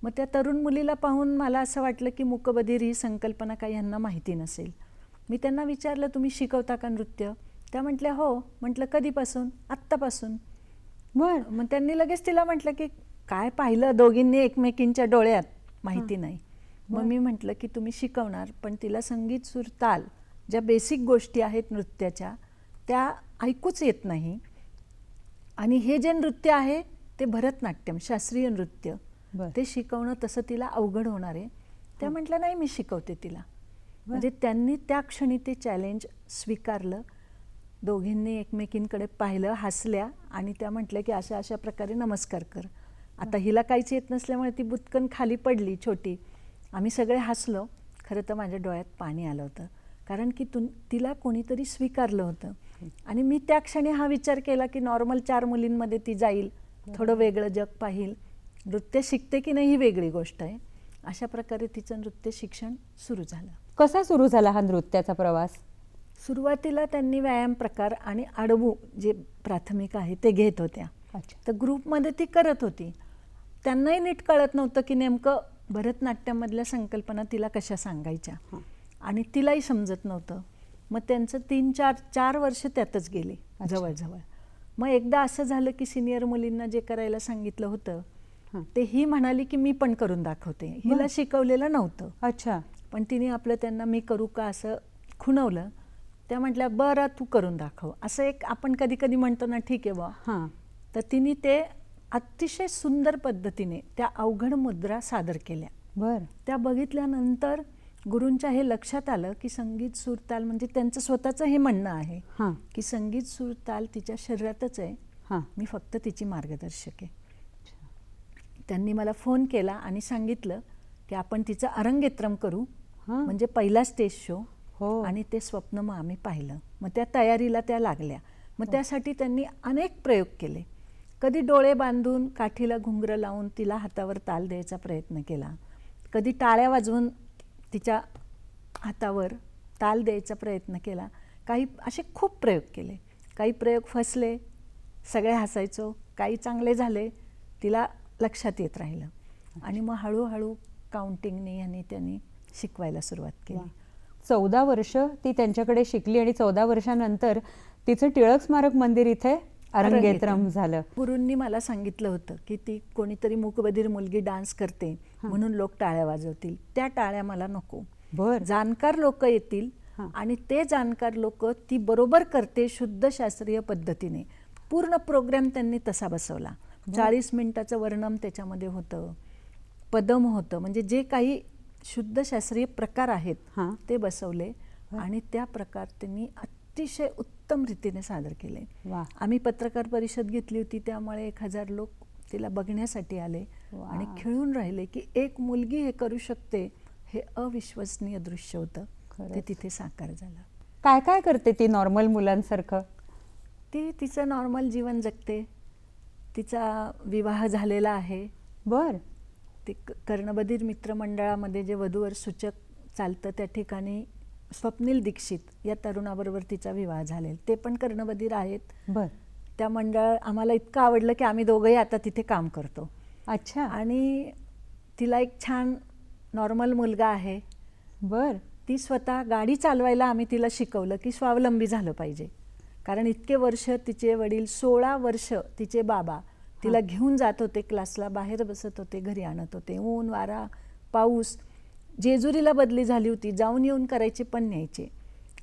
मग त्या तरुण मुलीला पाहून मला असं वाटलं की मूकबधीर ही संकल्पना काही ह्यांना माहिती नसेल. मी त्यांना विचारलं, तुम्ही शिकवता का नृत्य? त्या म्हटल्या, हो. म्हटलं, कधीपासून? आत्तापासून. बर. मग त्यांनी लगेच तिला म्हटलं की काय पाहिलं दोघींनी एकमेकींच्या डोळ्यात, माहिती नाही. मग मी म्हटलं की तुम्ही शिकवणार, पण तिला संगीत, सूर, ताल ज्या बेसिक गोष्टी आहेत नृत्याच्या त्या ऐकूच येत नाही. आणि हे जे नृत्य आहे ते भरतनाट्यम, शास्त्रीय नृत्य, ते शिकवणं तसं तिला अवघड होणार आहे. त्या म्हटल्या, नाही मी शिकवते तिला. म्हणजे त्यांनी त्या क्षणी ते चॅलेंज स्वीकारलं. दोघींनी एकमेकींकडे पाहिलं, हसल्या आणि त्या म्हटल्या की अशा अशा प्रकारे नमस्कार कर. आता हिला काहीच येत नसल्यामुळे ती बुटकन खाली पडली छोटी. आम्ही सगळे हसलो. खरं तर माझ्या डोळ्यात पाणी आलं होतं, कारण की तिला कोणीतरी स्वीकारलं होतं. आणि मी त्या क्षणी हा विचार केला की नॉर्मल 4 मुलींमध्ये ती जाईल, थोडं वेगळं जग पाहिल, नृत्य शिकते की नाही ही वेगळी गोष्ट आहे. अशा प्रकारे तिचं नृत्य शिक्षण सुरू झालं. कसा सुरू झाला हा नृत्याचा प्रवास? सुरुवातीला त्यांनी व्यायाम प्रकार आणि आडवू जे प्राथमिक आहे ते घेत होत्या. तर ग्रुपमध्ये ती करत होती. त्यांनाही नीट कळत नव्हतं की नेमकं भरतनाट्यममधल्या संकल्पना तिला कशा सांगायच्या, आणि तिलाही समजत नव्हतं. मग त्यांचं 3-4 वर्ष त्यातच गेले जवळजवळ. मग एकदा असं झालं की सिनियर मुलींना जे करायला सांगितलं होतं ते ही म्हणाली की मी पण करून दाखवते. हिला शिकवलेलं नव्हतं. अच्छा. पण तिने आपलं त्यांना मी करू का असं खुणवलं. त्या म्हटल्या, बरं तू करून दाखव. असं एक आपण कधी कधी म्हणतो ना, ठीक आहे बा. तर तिने ते अतिशय सुंदर पद्धतीने त्या अवघड मुद्रा सादर केल्या. बर. त्या बघितल्यानंतर गुरूंच्या हे लक्षात आलं की संगीत, सूर, ताल म्हणजे त्यांचं स्वतःचं हे म्हणणं आहे की संगीत, सूर, ताल तिच्या शरीरातच आहे, मी फक्त तिची मार्गदर्शक आहे. त्यांनी मला फोन केला आणि सांगितलं की आपण तिचं अरंगेत्रम करू, म्हणजे पहिला स्टेज शो. आणि ते स्वप्न मग आम्ही पाहिलं. मग त्या तयारीला त्या लागल्या. मग त्यासाठी त्यांनी अनेक प्रयोग केले. कधी डोळे बांधून काठीला घुंगरं लावून तिला हातावर ताल द्यायचा प्रयत्न केला, कधी टाळ्या वाजवून तिच्या हातावर ताल द्यायचा प्रयत्न केला. काही असे खूप प्रयोग केले. काही प्रयोग फसले, सगळे हसायचो. काही चांगले झाले, तिला लक्षात येत राहिलं. आणि मग हळूहळू काउंटिंगने आणि त्यांनी शिकवायला सुरुवात केली. 14 वर्ष ती त्यांच्याकडे शिकली आणि 14 वर्षानंतर तिचं टिळक स्मारक मंदिर इथे अरंगेत्रम झालं. गुरूंनी मला सांगितलं होतं की ती कोणीतरी मूकबधीर मुलगी डान्स करते म्हणून लोक टाळ्या वाजवतील. त्या टाळ्या मला नको. जाणकार लोक येतील आणि ते जाणकार लोक ती बरोबर करते शुद्ध शास्त्रीय पद्धतीने. पूर्ण प्रोग्राम त्यांनी तसा बसवला. 40 मिनिटाचं वर्णम त्याच्यामध्ये होतं, पदम होतं, म्हणजे जे काही शुद्ध शास्त्रीय प्रकार आहेत ते बसवले. आणि त्या प्रकार त्यांनी अतिशय उत्तम रीतीने सादर केले. आम्ही पत्रकार परिषद घेतली होती, त्यामुळे 1000 लोक तिला बघण्यासाठी आले आणि खेळून राहिले की एक मुलगी हे करू शकते. हे अविश्वसनीय दृश्य होतं. ते तिथे साकार झालं. काय काय करते ती नॉर्मल मुलांसारखं? ती तिचं नॉर्मल जीवन जगते. तिचा विवाह झालेला आहे. बर. ती कर्णबधीर मित्रमंडळामध्ये जे वधूवर सूचक चालतं त्या ठिकाणी स्वप्नील दीक्षित या तरुणाबरोबर तिचा विवाह झालेला. ते पण कर्णबधीर आहेत. बर. त्या मंडळ आम्हाला इतकं आवडलं की आम्ही दोघंही आता तिथे काम करतो. अच्छा. आणि तिला एक छान नॉर्मल मुलगा आहे. बर. ती स्वतः गाडी चालवायला आम्ही तिला शिकवलं की स्वावलंबी झालं पाहिजे. कारण इतके वर्ष तिचे वडील, 16 वर्ष तिचे बाबा तिला घेऊन जात होते क्लासला, बाहेर बसत होते, घरी आणत होते. ऊन, वारा, पाऊस. जेजुरीला बदली झाली होती, जाऊन येऊन करायचे पण न्यायचे.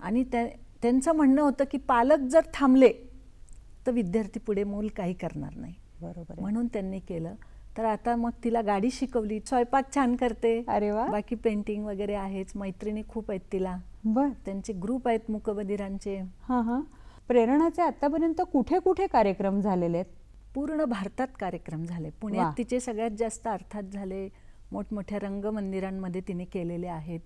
आणि त्यांचं म्हणणं होतं की पालक जर थांबले तर विद्यार्थी पुढे मूल काही करणार नाही. बरोबर. म्हणून त्यांनी केलं. तर आता मग तिला गाडी शिकवली, स्वयंपाक छान करते. अरे वा. बाकी पेंटिंग वगैरे आहेच. मैत्रिणी खूप आहेत तिला. बर. त्यांचे ग्रुप आहेत मूकबधिरांचे. प्रेरणाचे आतापर्यंत कुठे कुठे कार्यक्रम झालेले आहेत? पूर्ण भारतात कार्यक्रम झाले. पुण्यात तिचे सगळ्यात जास्त अर्थात झाले. मोठमोठ्या रंगमंदिरांमध्ये तिने केलेले आहेत.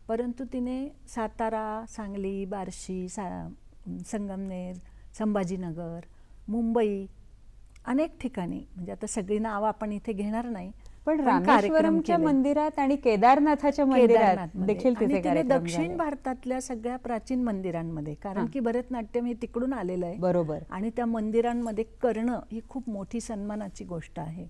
परंतु तिने सातारा, सांगली, बार्शी, संगमनेर, संभाजीनगर, मुंबई अनेक ठिकाणी, म्हणजे आता सगळी नावं आपण इथे घेणार नाही, पण कार्यक्रम रामेश्वरमच्या केले. मंदिरात आणि केदारनाथाच्या मंदिरात केदारनाथमध्ये. देखील आणि तिथे तिने कार्यक्रम दक्षिण झाले. भारतातल्या सगळ्या प्राचीन मंदिरांमध्ये, कारण हां. की भरतनाट्यम हे तिकडून आलेलं आहे बरोबर. आणि त्या मंदिरांमध्ये करणं ही खूप मोठी सन्मानाची गोष्ट आहे.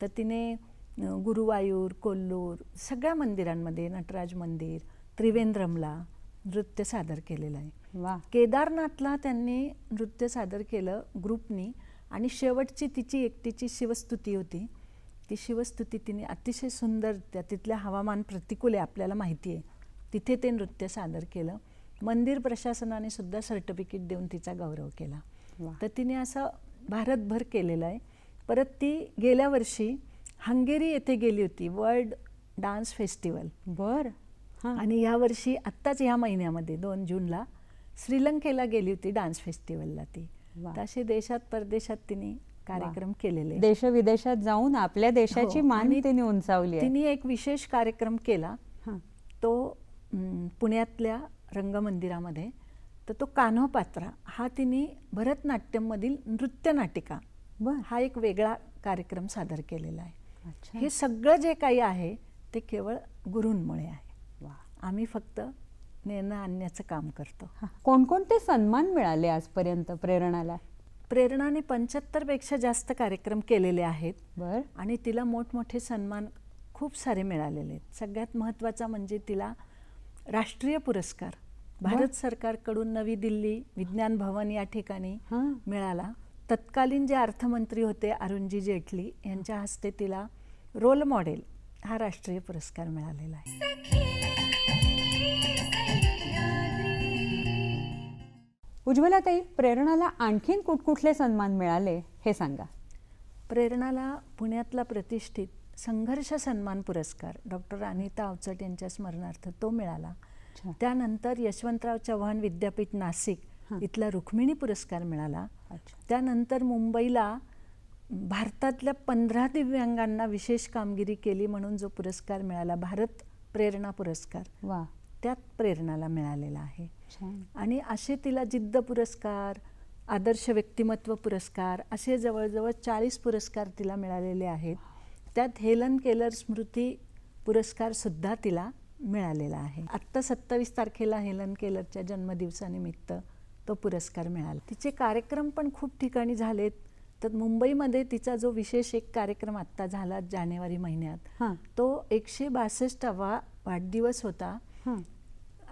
तर तिने गुरुवायूर, कोल्लूर सगळ्या मंदिरांमध्ये, नटराज मंदिर, त्रिवेंद्रमला नृत्य सादर केलेलं आहे. वा. केदारनाथला त्यांनी नृत्य सादर केलं ग्रुपनी, आणि शेवटची तिची एकटीची शिवस्तुती होती. ती शिवस्तुती तिने अतिशय सुंदर, तिथल्या हवामान प्रतिकूल आहे आपल्याला माहिती आहे, तिथे ते नृत्य सादर केलं. मंदिर प्रशासनाने सुद्धा सर्टिफिकेट देऊन तिचा गौरव केला. वा. तर तिने असं भारतभर केलेलं आहे. परत ती गेल्या वर्षी हंगेरी येथे गेली होती, वर्ल्ड डान्स फेस्टिवल. बर. हां. आणि यावर्षी आत्ताच ह्या महिन्यामध्ये 2 जूनला श्रीलंकेला गेली होती डान्स फेस्टिवलला ती. वा. तर असे देशात परदेशात तिने कार्यक्रम केलेले. देशविदेशात जाऊन आपल्या देशाची हो, मान आणि तिने उंचावली आहे. तिने एक विशेष कार्यक्रम केला. हां. तो पुण्यातल्या रंगमंदिरामध्ये. तर तो कान्होपात्रा हा तिने भरतनाट्यममधील नृत्य नाटिका बर. हा एक वेगळा कार्यक्रम सादर केलेला आहे. अच्छा. हे सगळं जे काही आहे ते केवळ गुरूंमुळे आहे. वा. आम्ही फक्त नेणं आणण्याचं काम करतो. हां. कोणकोणते सन्मान मिळाले आजपर्यंत प्रेरणाला? प्रेरणाने 75 पेक्षा जास्त कार्यक्रम केलेले आहेत बर. आणि तिला मोठमोठे सन्मान खूप सारे मिळालेले आहेत. सगळ्यात महत्त्वाचा म्हणजे तिला राष्ट्रीय पुरस्कार भारत सरकारकडून नवी दिल्ली विज्ञान भवन या ठिकाणी हां. मिळाला. तत्कालीन जे अर्थमंत्री होते अरुणजी जेटली यांच्या हस्ते तिला रोल मॉडेल हा राष्ट्रीय पुरस्कार मिळालेला आहे. उज्ज्वलाताई, प्रेरणाला आणखीन कुठकुठले सन्मान मिळाले हे सांगा. प्रेरणाला पुण्यातला प्रतिष्ठित संघर्ष सन्मान पुरस्कार डॉक्टर अनिता अवचट यांच्या स्मरणार्थ तो मिळाला. अच्छा. त्यानंतर यशवंतराव चव्हाण विद्यापीठ नाशिक हां. इथला रुक्मिणी पुरस्कार मिळाला. अच्छा. त्यानंतर मुंबईला भारतातल्या 15 दिव्यांगांना विशेष कामगिरी केली म्हणून जो पुरस्कार मिळाला, भारत प्रेरणा पुरस्कार, वा. त्यात प्रेरणाला मिळालेला आहे. छान. आणि असे तिला जिद्द पुरस्कार, आदर्श व्यक्तिमत्व पुरस्कार असे जवळजवळ 40 पुरस्कार तिला मिळालेले आहेत. त्यात हेलन केलर स्मृती पुरस्कारसुद्धा तिला मिळालेला आहे. आत्ता 27 तारखेला हेलन केलरच्या जन्मदिवसानिमित्त तो पुरस्कार मिळाला. तिचे कार्यक्रम पण खूप ठिकाणी झालेत. तर मुंबईमध्ये तिचा जो विशेष एक कार्यक्रम आत्ता झाला जानेवारी महिन्यात, हां. तो 162वा वाढदिवस होता हां.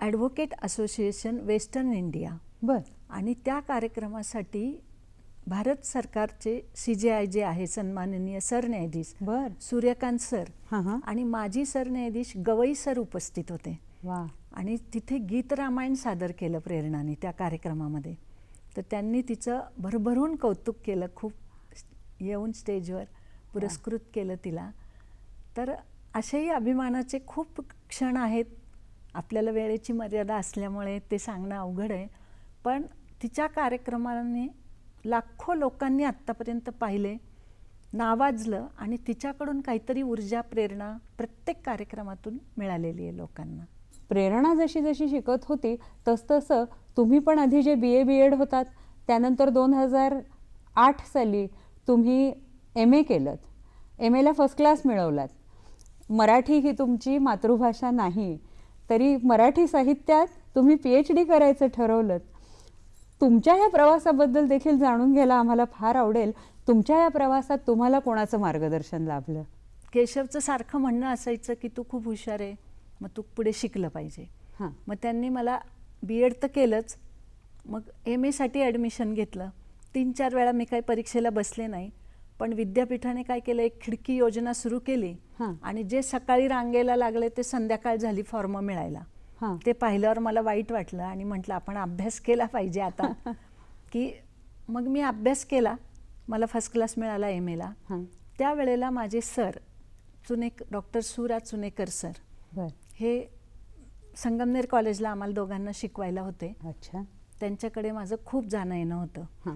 Advocate association western India. बर. आणि त्या कार्यक्रमासाठी भारत सरकारचे CJI जे आहे सन्माननीय सरन्यायाधीश बर. सूर्यकांत सर हां. हां. आणि माजी सरन्यायाधीश गवई सर उपस्थित होते. वा. आणि तिथे गीत रामायण सादर केलं प्रेरणाने त्या कार्यक्रमामध्ये. तर त्यांनी तिचं भरभरून कौतुक केलं, खूप येऊन स्टेजवर पुरस्कृत केलं तिला. तर असेही अभिमानाचे खूप क्षण आहेत. आपल्याला वेळेची मर्यादा असल्यामुळे ते सांगणं अवघड आहे, पण तिच्या कार्यक्रमाने लाखो लोकांनी आत्तापर्यंत पाहिले, नावाजलं आणि तिच्याकडून काहीतरी ऊर्जा, प्रेरणा प्रत्येक कार्यक्रमातून मिळालेली आहे लोकांना. प्रेरणा जशी जशी शिकत होती तसतसं तुम्ही पण आधी जे BA BEd होतात त्यानंतर 2008 साली तुम्ही MA केलं. MAला फर्स्ट क्लास मिळवलात. मराठी ही तुमची मातृभाषा नाही तरी मराठी साहित्यात तुम्ही PhD करायचं ठरवलं. तुमच्या या प्रवासाबद्दल देखील जाणून घ्यायला आम्हाला फार आवडेल. तुमच्या या प्रवासात तुम्हाला कोणाचं मार्गदर्शन लाभलं? केशवचं सारखं म्हणणं असायचं की तू खूप हुशार आहे, मग तू पुढे शिकलं पाहिजे. हां. मग त्यांनी मला BEd तर केलंच, मग MAसाठी ॲडमिशन घेतलं. 3-4 वेळा मी काही परीक्षेला बसले नाही, पण विद्यापीठाने काय केलं, एक खिडकी योजना सुरू केली. हां. आणि जे सकाळी रांगेला लागले ते संध्याकाळ झाली फॉर्म मिळायला. हां. ते पाहिल्यावर मला वाईट वाटलं आणि म्हटलं आपण अभ्यास केला पाहिजे आता. की मग मी अभ्यास केला, मला फर्स्ट क्लास मिळाला MAला. हां. त्यावेळेला माझे सर डॉक्टर सुराज चुनेकर सर बर. हे संगमनेर कॉलेजला आम्हाला दोघांना शिकवायला होते. अच्छा. त्यांच्याकडे माझं खूप जाणं येणं होतं. हां.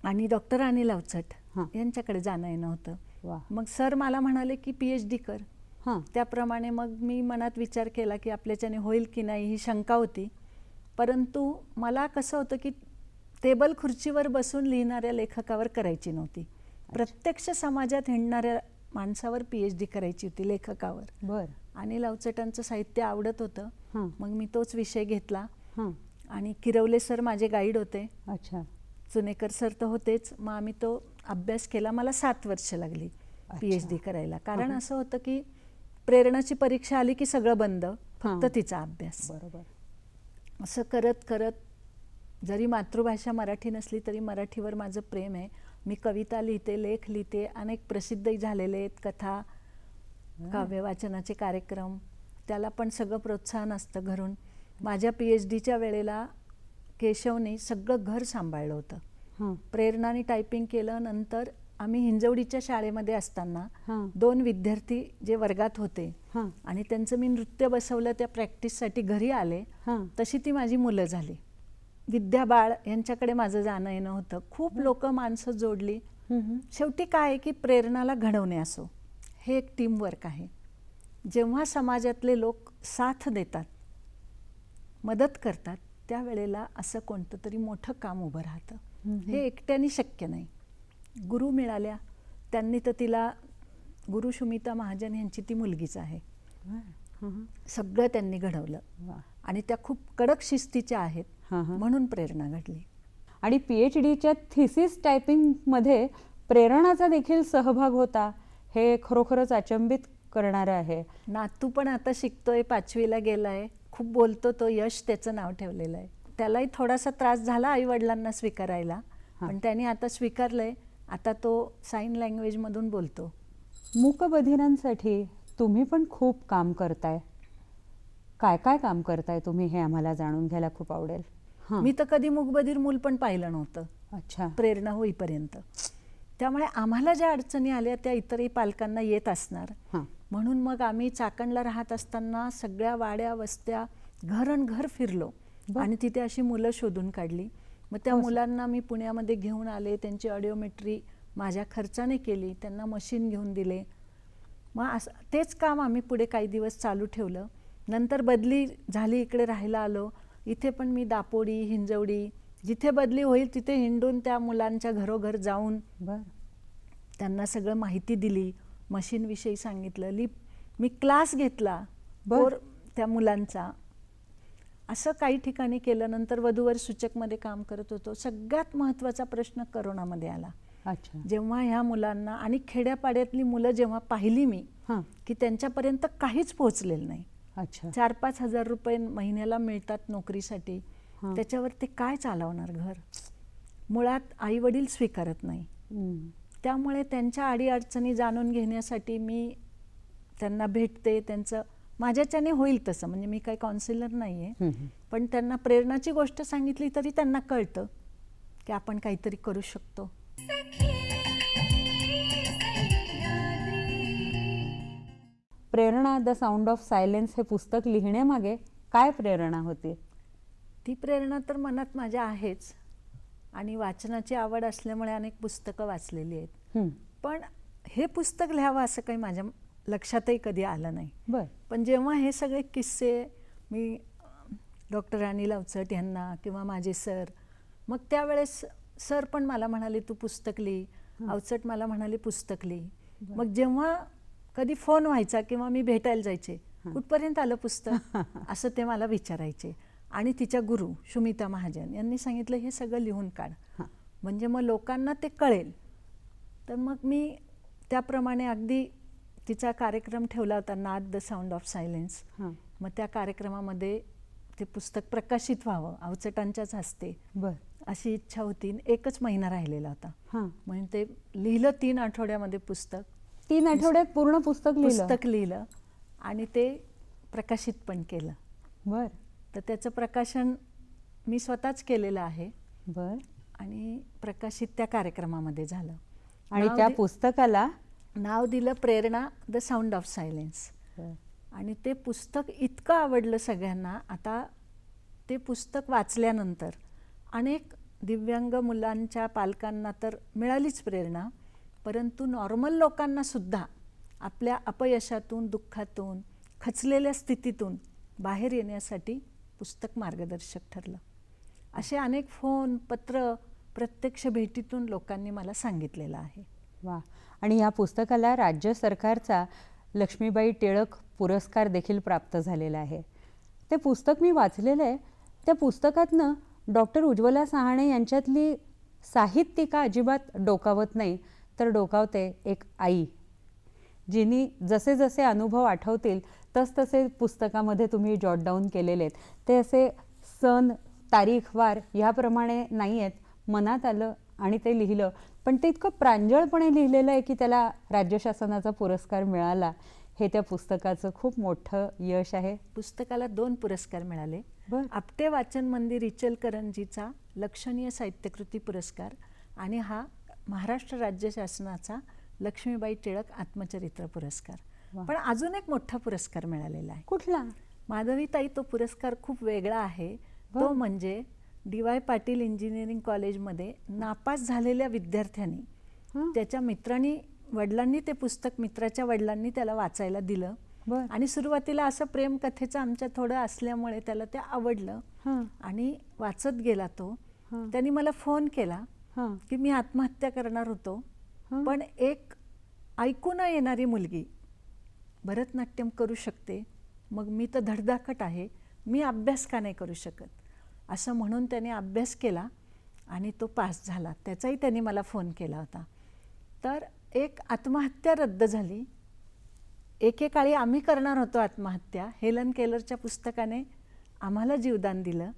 आणि डॉक्टर अनिल अवचट हां. यांच्याकडे जाणं येणं होतं. वा. मग सर मला म्हणाले की PhD कर. हां. त्याप्रमाणे मग मी मनात विचार केला की आपल्याच्याने होईल की नाही ही शंका होती. परंतु मला कसं होतं की टेबल खुर्चीवर बसून लिहिणाऱ्या लेखकावर करायची नव्हती. प्रत्यक्ष समाजात हिंडणाऱ्या माणसावर PhD करायची होती, लेखकावर. बर. आणि लवचटांचं साहित्य आवडत होतं. हां. मग मी तोच विषय घेतला. हां. आणि किरवले सर माझे गाईड होते. अच्छा. चुनेकर सर तर होतेच. मग आम्ही तो अभ्यास केला. मला 7 वर्ष लागली PhD करायला. कारण असं होतं की प्रेरणाची परीक्षा आली की सगळं बंद, फक्त तिचा अभ्यास. बरोबर. असं करत करत, जरी मातृभाषा मराठी नसली तरी मराठीवर माझं प्रेम आहे. मी कविता लिहिते, लेख लिहिते, अनेक प्रसिद्धही झालेले आहेत, कथा, काव्य वाचनाचे कार्यक्रम. त्याला पण सगळं प्रोत्साहन असतं घरून. माझ्या PhDच्या वेळेला केशवने सगळं घर सांभाळलं होतं. हां. प्रेरणाने टायपिंग केलं. नंतर आम्ही हिंजवडीच्या शाळेमध्ये असताना हां. 2 विद्यार्थी जे वर्गात होते हां. आणि त्यांचं मी नृत्य बसवलं, त्या प्रॅक्टिससाठी घरी आले. हां. तशी ती माझी मुलं झाली. विद्या बाळ यांच्याकडे माझं जाणं येणं होतं. खूप लोक, माणसं जोडली. शेवटी काय आहे की प्रेरणाला घडवणे असो, हे एक टीमवर्क आहे. जेव्हा समाजातले लोक साथ देतात, मदत करतात, त्यावेळेला असं कोणतं तरी मोठं काम उभं राहतं. हे एकट्याने शक्य नाही. गुरु मिळाल्या, त्यांनी तर तिला, गुरु सुमिता महाजन यांची ती मुलगीच आहे. सगळं त्यांनी घडवलं. आणि त्या खूप कडक शिस्तीच्या आहेत. म्हणून प्रेरणा घडली. आणि PhDच्या थिसिस टायपिंगमध्ये प्रेरणाचा देखील सहभाग होता, हे खरोखरच अचंबित करणारं आहे. नातू पण आता शिकतोय, 5वीला गेलाय, खूप बोलतो तो. यश त्याचं नाव ठेवलेलं आहे. त्यालाही थोडासा त्रास झाला आई वडिलांना स्वीकारायला, पण त्याने आता स्वीकारलंय. आता तो साईन लँग्वेजमधून बोलतो. मूकबधिरांसाठी तुम्ही पण खूप काम करताय. काय काय काम करताय तुम्ही, हे आम्हाला जाणून घ्यायला खूप आवडेल. मी तर कधी मूकबधीर मूल पण पाहिलं नव्हतं. अच्छा. प्रेरणा होईपर्यंत. त्यामुळे आम्हाला ज्या अडचणी आल्या त्या इतरही पालकांना येत असणार. म्हणून मग आम्ही चाकणला राहत असताना सगळ्या वाड्या वस्त्या, घर फिरलो आणि तिथे अशी मुलं शोधून काढली. मग त्या मुलांना मी पुण्यामध्ये घेऊन आले, त्यांची ऑडिओमेट्री माझ्या खर्चाने केली, त्यांना मशीन घेऊन दिले. मग असं तेच काम आम्ही पुढे काही दिवस चालू ठेवलं. नंतर बदली झाली, इकडे राहायला आलो. इथे पण मी दापोडी, हिंजवडी, जिथे बदली होईल तिथे हिंडून त्या मुलांच्या घरोघर जाऊन त्यांना सगळं माहिती दिली, मशीनविषयी सांगितलं. मी क्लास घेतला त्या मुलांचा. असं काही ठिकाणी केलं. नंतर वधूवर सूचकमध्ये काम करत होतो. सगळ्यात महत्त्वाचा प्रश्न करोनामध्ये आला. अच्छा. जेव्हा ह्या मुलांना आणि खेड्यापाड्यातली मुलं जेव्हा पाहिली मी, की त्यांच्यापर्यंत काहीच पोहोचलेलं नाही. अच्छा. 4-5 हजार रुपये महिन्याला मिळतात नोकरीसाठी, त्याच्यावर ते काय चालवणार घर. मुळात आई वडील स्वीकारत नाही. त्यामुळे त्यांच्या अडीअडचणी जाणून घेण्यासाठी मी त्यांना भेटते. त्यांचं माझ्याच्याने होईल तसं, म्हणजे मी काही काउन्सिलर नाही आहे, पण त्यांना प्रेरणाची गोष्ट सांगितली तरी त्यांना कळतं की आपण काहीतरी करू शकतो. प्रेरणा द साऊंड ऑफ सायलेन्स हे पुस्तक लिहिण्यामागे काय प्रेरणा होती? ती प्रेरणा तर मनात माझ्या आहेच आणि वाचनाची आवड असल्यामुळे अनेक पुस्तकं वाचलेली आहेत. पण हे पुस्तक लिहावं असं काही माझ्या लक्षातही कधी आलं नाही. पण जेव्हा हे सगळे किस्से मी डॉक्टर अनिल अवचट यांना किंवा माझे सर, मग त्यावेळेस सर पण मला म्हणाले तू पुस्तक लिही, अवचट मला म्हणाले पुस्तक लिही. मग जेव्हा कधी फोन व्हायचा किंवा मी भेटायला जायचे, कुठपर्यंत आलं पुस्तक असं ते मला विचारायचे. आणि तिच्या गुरु सुमिता महाजन यांनी सांगितलं हे सगळं लिहून काढ, म्हणजे मग लोकांना ते कळेल. तर मग मी त्याप्रमाणे अगदी तिचा कार्यक्रम ठेवला होता, नाद द साऊंड ऑफ सायलेन्स. मग त्या कार्यक्रमामध्ये ते पुस्तक प्रकाशित व्हावं अवचटांच्याच हस्ते अशी इच्छा होती. 1च महिना राहिलेला होता. म्हणजे ते लिहिलं 3 आठवड्यामध्ये पुस्तक. 3 आठवड्यात पूर्ण पुस्तक लिहिलं आणि ते प्रकाशित पण केलं. तर त्याचं प्रकाशन मी स्वतःच केलेलं आहे. आणि प्रकाशित त्या कार्यक्रमामध्ये झालं. आणि त्या पुस्तकाला नाव दिलं प्रेरणा द साऊंड ऑफ सायलेन्स. आणि ते पुस्तक इतकं आवडलं सगळ्यांना. आता ते पुस्तक वाचल्यानंतर अनेक दिव्यांग मुलांच्या पालकांना तर मिळालीच प्रेरणा, परंतु नॉर्मल लोकांना सुद्धा आपल्या अपयशातून, दुःखातून, खचलेल्या स्थितीतून बाहेर येण्यासाठी पुस्तक मार्गदर्शक ठरलं. असे अनेक फोन पत्र प्रत्यक्ष भेटीतून लोकांनी मला सांगितलेलं आहे. वा. आणि या पुस्तकाला राज्य सरकारचा लक्ष्मीबाई टिळक पुरस्कार देखील प्राप्त झालेला आहे. ते पुस्तक मी वाचलेलं आहे. त्या पुस्तकातनं डॉक्टर उज्ज्वला साहाणे यांच्यातली साहित्यिका अजिबात डोकावत नाही, तर डोकावते एक आई, जिनी जसे जसे अनुभव आठवतील तसतसे पुस्तकामध्ये तुम्ही जॉट डाऊन केलेले आहेत. ते असे सण तारीख वार ह्याप्रमाणे नाही आहेत, मनात आलं आणि ते लिहिलं. पण ते इतकं प्रांजळपणे लिहिलेलं आहे की त्याला राज्य शासनाचा पुरस्कार मिळाला. हे त्या पुस्तकाचं खूप मोठं यश आहे. पुस्तकाला 2 पुरस्कार मिळाले. बरं. आपटे वाचन मंदिर इचलकरंजीचा लक्षणीय साहित्यकृती पुरस्कार आणि हा महाराष्ट्र राज्य शासनाचा लक्ष्मीबाई टिळक आत्मचरित्र पुरस्कार. वा. पण अजून एक मोठा पुरस्कार मिळालेला आहे. कुठला? माधवीताई, तो पुरस्कार खूप वेगळा आहे. तो वा. म्हणजे डी.वाय. पाटील इंजिनिअरिंग कॉलेजमध्ये नापास झालेल्या विद्यार्थ्यांनी, हं. त्याच्या मित्रांनी, वडिलांनी ते पुस्तक, मित्राच्या वडिलांनी त्याला वाचायला दिलं. बरं. आणि सुरुवातीला असं प्रेमकथेचं आमच्या थोडं असल्यामुळे त्याला ते आवडलं हां. आणि वाचत गेला तो. हां. त्यांनी मला फोन केला हां. की मी आत्महत्या करणार होतो, हां. पण एक ऐकू न येणारी मुलगी भरतनाट्यम करू शकते, मग मी तर धडधाकट आहे, मी अभ्यास का नाही करू शकत, असं म्हणून त्याने अभ्यास केला आणि तो पास झाला. त्याचाही त्यांनी मला फोन केला होता. तर एक आत्महत्या रद्द झाली. एकेकाळी आम्ही करणार होतो आत्महत्या. हेलन केलरच्या पुस्तकाने आम्हाला जीवदान दिलं,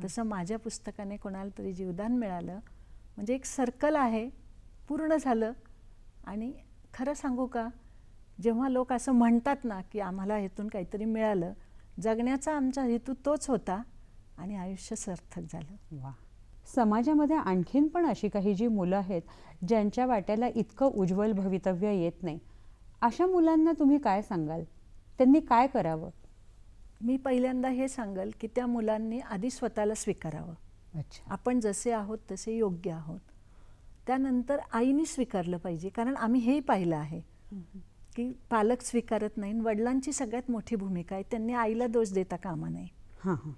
तसं माझ्या पुस्तकाने कोणाला तरी जीवदान मिळालं. म्हणजे एक सर्कल आहे, पूर्ण झालं. आणि खरं सांगू का, जेव्हा लोक असं म्हणतात ना की आम्हाला ह्यातून काहीतरी मिळालं, जगण्याचा आमचा हेतू तोच होता आणि आयुष्य सार्थक झालं. वा. समाजामध्ये आणखीन पण अशी काही जी मुलं आहेत ज्यांच्या वाट्याला इतकं उज्ज्वल भवितव्य येत नाही, अशा मुलांना तुम्ही काय सांगाल? त्यांनी काय करावं? मी पहिल्यांदा हे सांगेल की त्या मुलांनी आधी स्वतःला स्वीकारावं. अच्छा. आपण जसे आहोत तसे योग्य आहोत. त्यानंतर आईनी स्वीकारलं पाहिजे, कारण आम्ही हेही पाहिलं आहे की पालक स्वीकारत नाही. वडिलांची सगळ्यात मोठी भूमिका आहे, त्यांनी आईला दोष देता कामा नये. हां हां.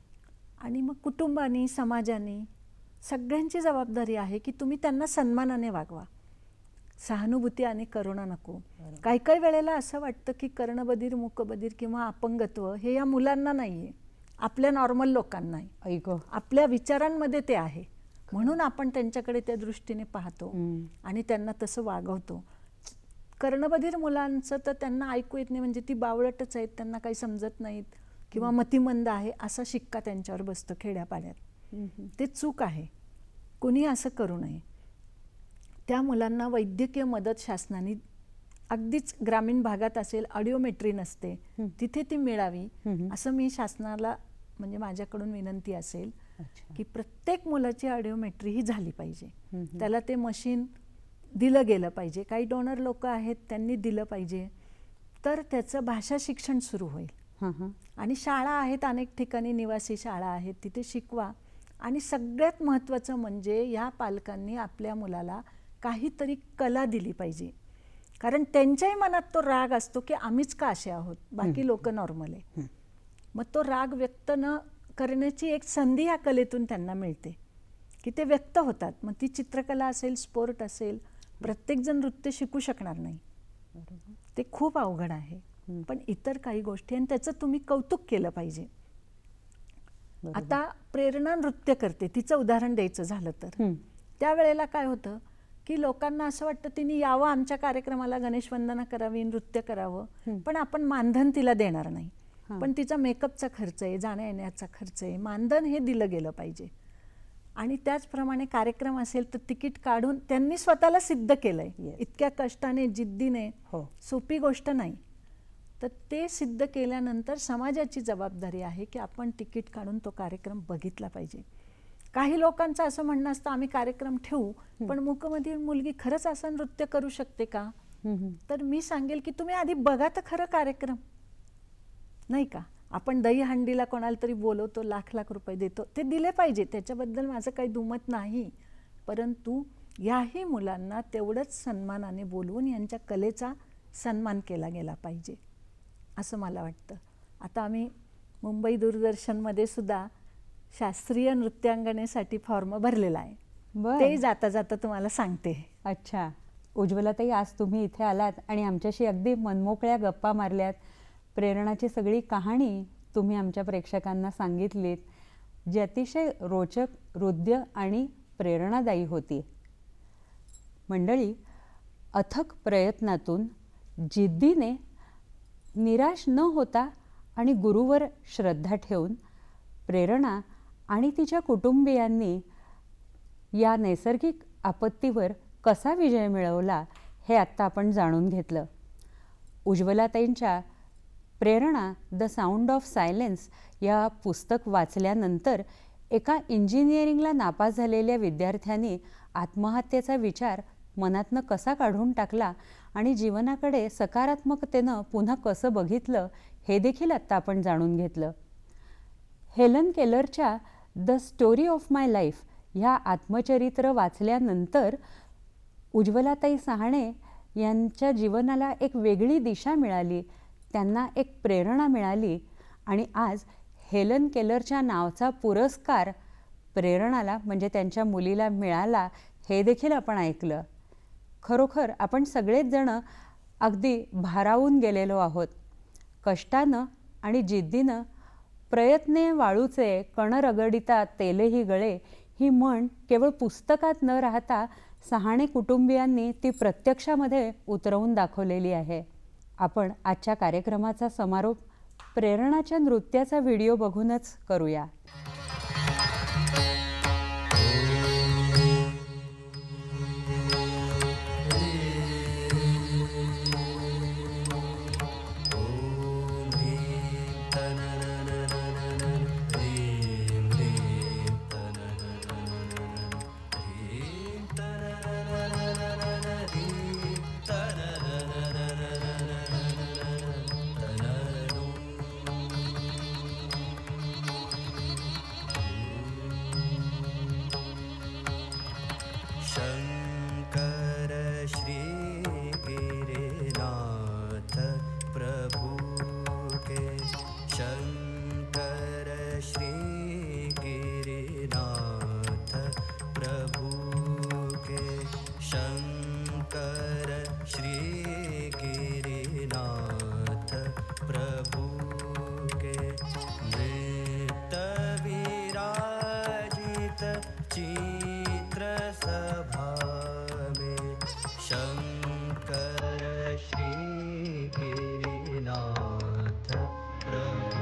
आणि मग कुटुंबानी, समाजाने सगळ्यांची जबाबदारी आहे की तुम्ही त्यांना सन्मानाने वागवा. सहानुभूती आणि करुणा नको. काही काही वेळेला असं वाटतं की कर्णबधीर, मूकबधीर किंवा अपंगत्व हे या मुलांना नाही आहे, आपल्या नॉर्मल लोकांना आहे. ऐक. आपल्या विचारांमध्ये ते आहे, म्हणून आपण त्यांच्याकडे त्या दृष्टीने पाहतो आणि त्यांना तसं वागवतो. कर्णबधीर मुलांचं तर त्यांना ऐकू येत नाही, म्हणजे ती बावळटच आहेत, त्यांना काही समजत नाहीत किंवा मतिमंद आहे असा शिक्का त्यांच्यावर बसतो खेड्यापाड्यात. ते चूक आहे, कुणी असं करू नये. त्या मुलांना वैद्यकीय मदत शासनाने, अगदीच ग्रामीण भागात असेल ऑडिओमेट्री नसते, तिथे ती मिळावी असं मी शासनाला, म्हणजे माझ्याकडून विनंती असेल की प्रत्येक मुलाची ऑडिओमेट्री ही झाली पाहिजे. त्याला ते मशीन दिलं गेलं पाहिजे. काही डोनर लोक आहेत, त्यांनी दिलं पाहिजे, तर त्याचं भाषा शिक्षण सुरू होईल. आणि शाळा आहेत, अनेक ठिकाणी निवासी शाळा आहेत, तिथे शिकवा. आणि सगळ्यात महत्त्वाचं म्हणजे या पालकांनी आपल्या मुलाला काहीतरी कला दिली पाहिजे, कारण त्यांच्याही मनात तो राग असतो की आम्हीच का असे आहोत, बाकी लोक नॉर्मल आहे. मग तो राग व्यक्त न करण्याची एक संधी या कलेतून त्यांना मिळते की ते व्यक्त होतात. मग ती चित्रकला असेल, स्पोर्ट असेल, प्रत्येकजण नृत्य शिकू शकणार नाही, ते खूप अवघड आहे. पण इतर काही गोष्टी, आणि त्याचं तुम्ही कौतुक केलं पाहिजे. आता प्रेरणा नृत्य करते, तिचं उदाहरण द्यायचं झालं तर त्यावेळेला काय होतं की लोकांना असं वाटतं तिने यावं आमच्या कार्यक्रमाला, गणेश वंदना करावी, नृत्य करावं, पण आपण मानधन तिला देणार नाही. पण तिचा मेकअपचा खर्च आहे, जाण्या येण्याचा खर्च आहे, मानधन हे दिलं गेलं पाहिजे. आणि त्याचप्रमाणे कार्यक्रम असेल तर तिकीट काढून त्यांनी स्वतःला सिद्ध केलंय. इतक्या कष्टाने, जिद्दीने, सोपी गोष्ट नाही. तर ते सिद्ध केल्यानंतर समाजाची जबाबदारी आहे की आपण तिकीट काढून तो कार्यक्रम बघितला पाहिजे. काही लोकांचं असं म्हणणं असतं आम्ही कार्यक्रम ठेवू, पण मूकबधीर मुलगी खरंच असं नृत्य करू शकते का? तर मी सांगेल की तुम्ही आधी बघा तर खरं कार्यक्रम, नाही का? आपण दहीहंडीला कोणाला तरी बोलवतो, लाख लाख रुपये देतो, ते दिले पाहिजे, त्याच्याबद्दल माझं काही दुमत नाही. परंतु याही मुलांना तेवढंच सन्मानाने बोलवून यांच्या कलेचा सन्मान केला गेला पाहिजे असं मला वाटतं. आता आम्ही मुंबई दूरदर्शनमध्ये सुद्धा शास्त्रीय नृत्यांगनेसाठी फॉर्म भरलेला आहे. बरं. ते जाता जाता तुम्हाला सांगते. अच्छा. उज्ज्वलाताई, आज तुम्ही इथे आलात आणि आमच्याशी अगदी मनमोकळ्या गप्पा मारल्यात. प्रेरणाची सगळी कहाणी तुम्ही आमच्या प्रेक्षकांना सांगितलीत, जी अतिशय रोचक, हृद्य आणि प्रेरणादायी होती. मंडळी, अथक प्रयत्नातून, जिद्दीने, निराश न होता आणि गुरुवर श्रद्धा ठेवून प्रेरणा आणि तिच्या कुटुंबियांनी या नैसर्गिक आपत्तीवर कसा विजय मिळवला हे आत्ता आपण जाणून घेतलं. उज्ज्वलाताईंच्या प्रेरणा द साऊंड ऑफ सायलेन्स या पुस्तक वाचल्यानंतर एका इंजिनिअरिंगला नापास झालेल्या विद्यार्थ्यांनी आत्महत्येचा विचार मनातनं कसा काढून टाकला आणि जीवनाकडे सकारात्मकतेनं पुन्हा कसं बघितलं हे देखील आत्ता आपण जाणून घेतलं. हेलन केलरच्या the story of my life ह्या आत्मचरित्र वाचल्यानंतर उज्ज्वलाताई सहाणे यांच्या जीवनाला एक वेगळी दिशा मिळाली, त्यांना एक प्रेरणा मिळाली आणि आज हेलन केलरच्या नावाचा पुरस्कार प्रेरणाला म्हणजे त्यांच्या मुलीला मिळाला हे देखील आपण ऐकलं. खरोखर आपण सगळेच जण अगदी भारावून गेलेलो आहोत. कष्टानं आणि जिद्दीनं प्रयत्ने वाळूचे, कण रगडिता तेलही गळे ही म्हण केवळ पुस्तकात न राहता सहाणे कुटुंबियांनी ती प्रत्यक्षामध्ये उतरवून दाखवलेली आहे. आपण आजच्या कार्यक्रमाचा समारोप प्रेरणाच्या नृत्याचा व्हिडिओ बघूनच करूया. शंकर श्री गिरिनाथ प्रभु के, शंकर श्री गिरिनाथ प्रभु के, शंकर श्री गिरिनाथ प्रभु के, नृत्य विराजित चित्र सभा में, शंकर श्री गिरिनाथ प्रभु.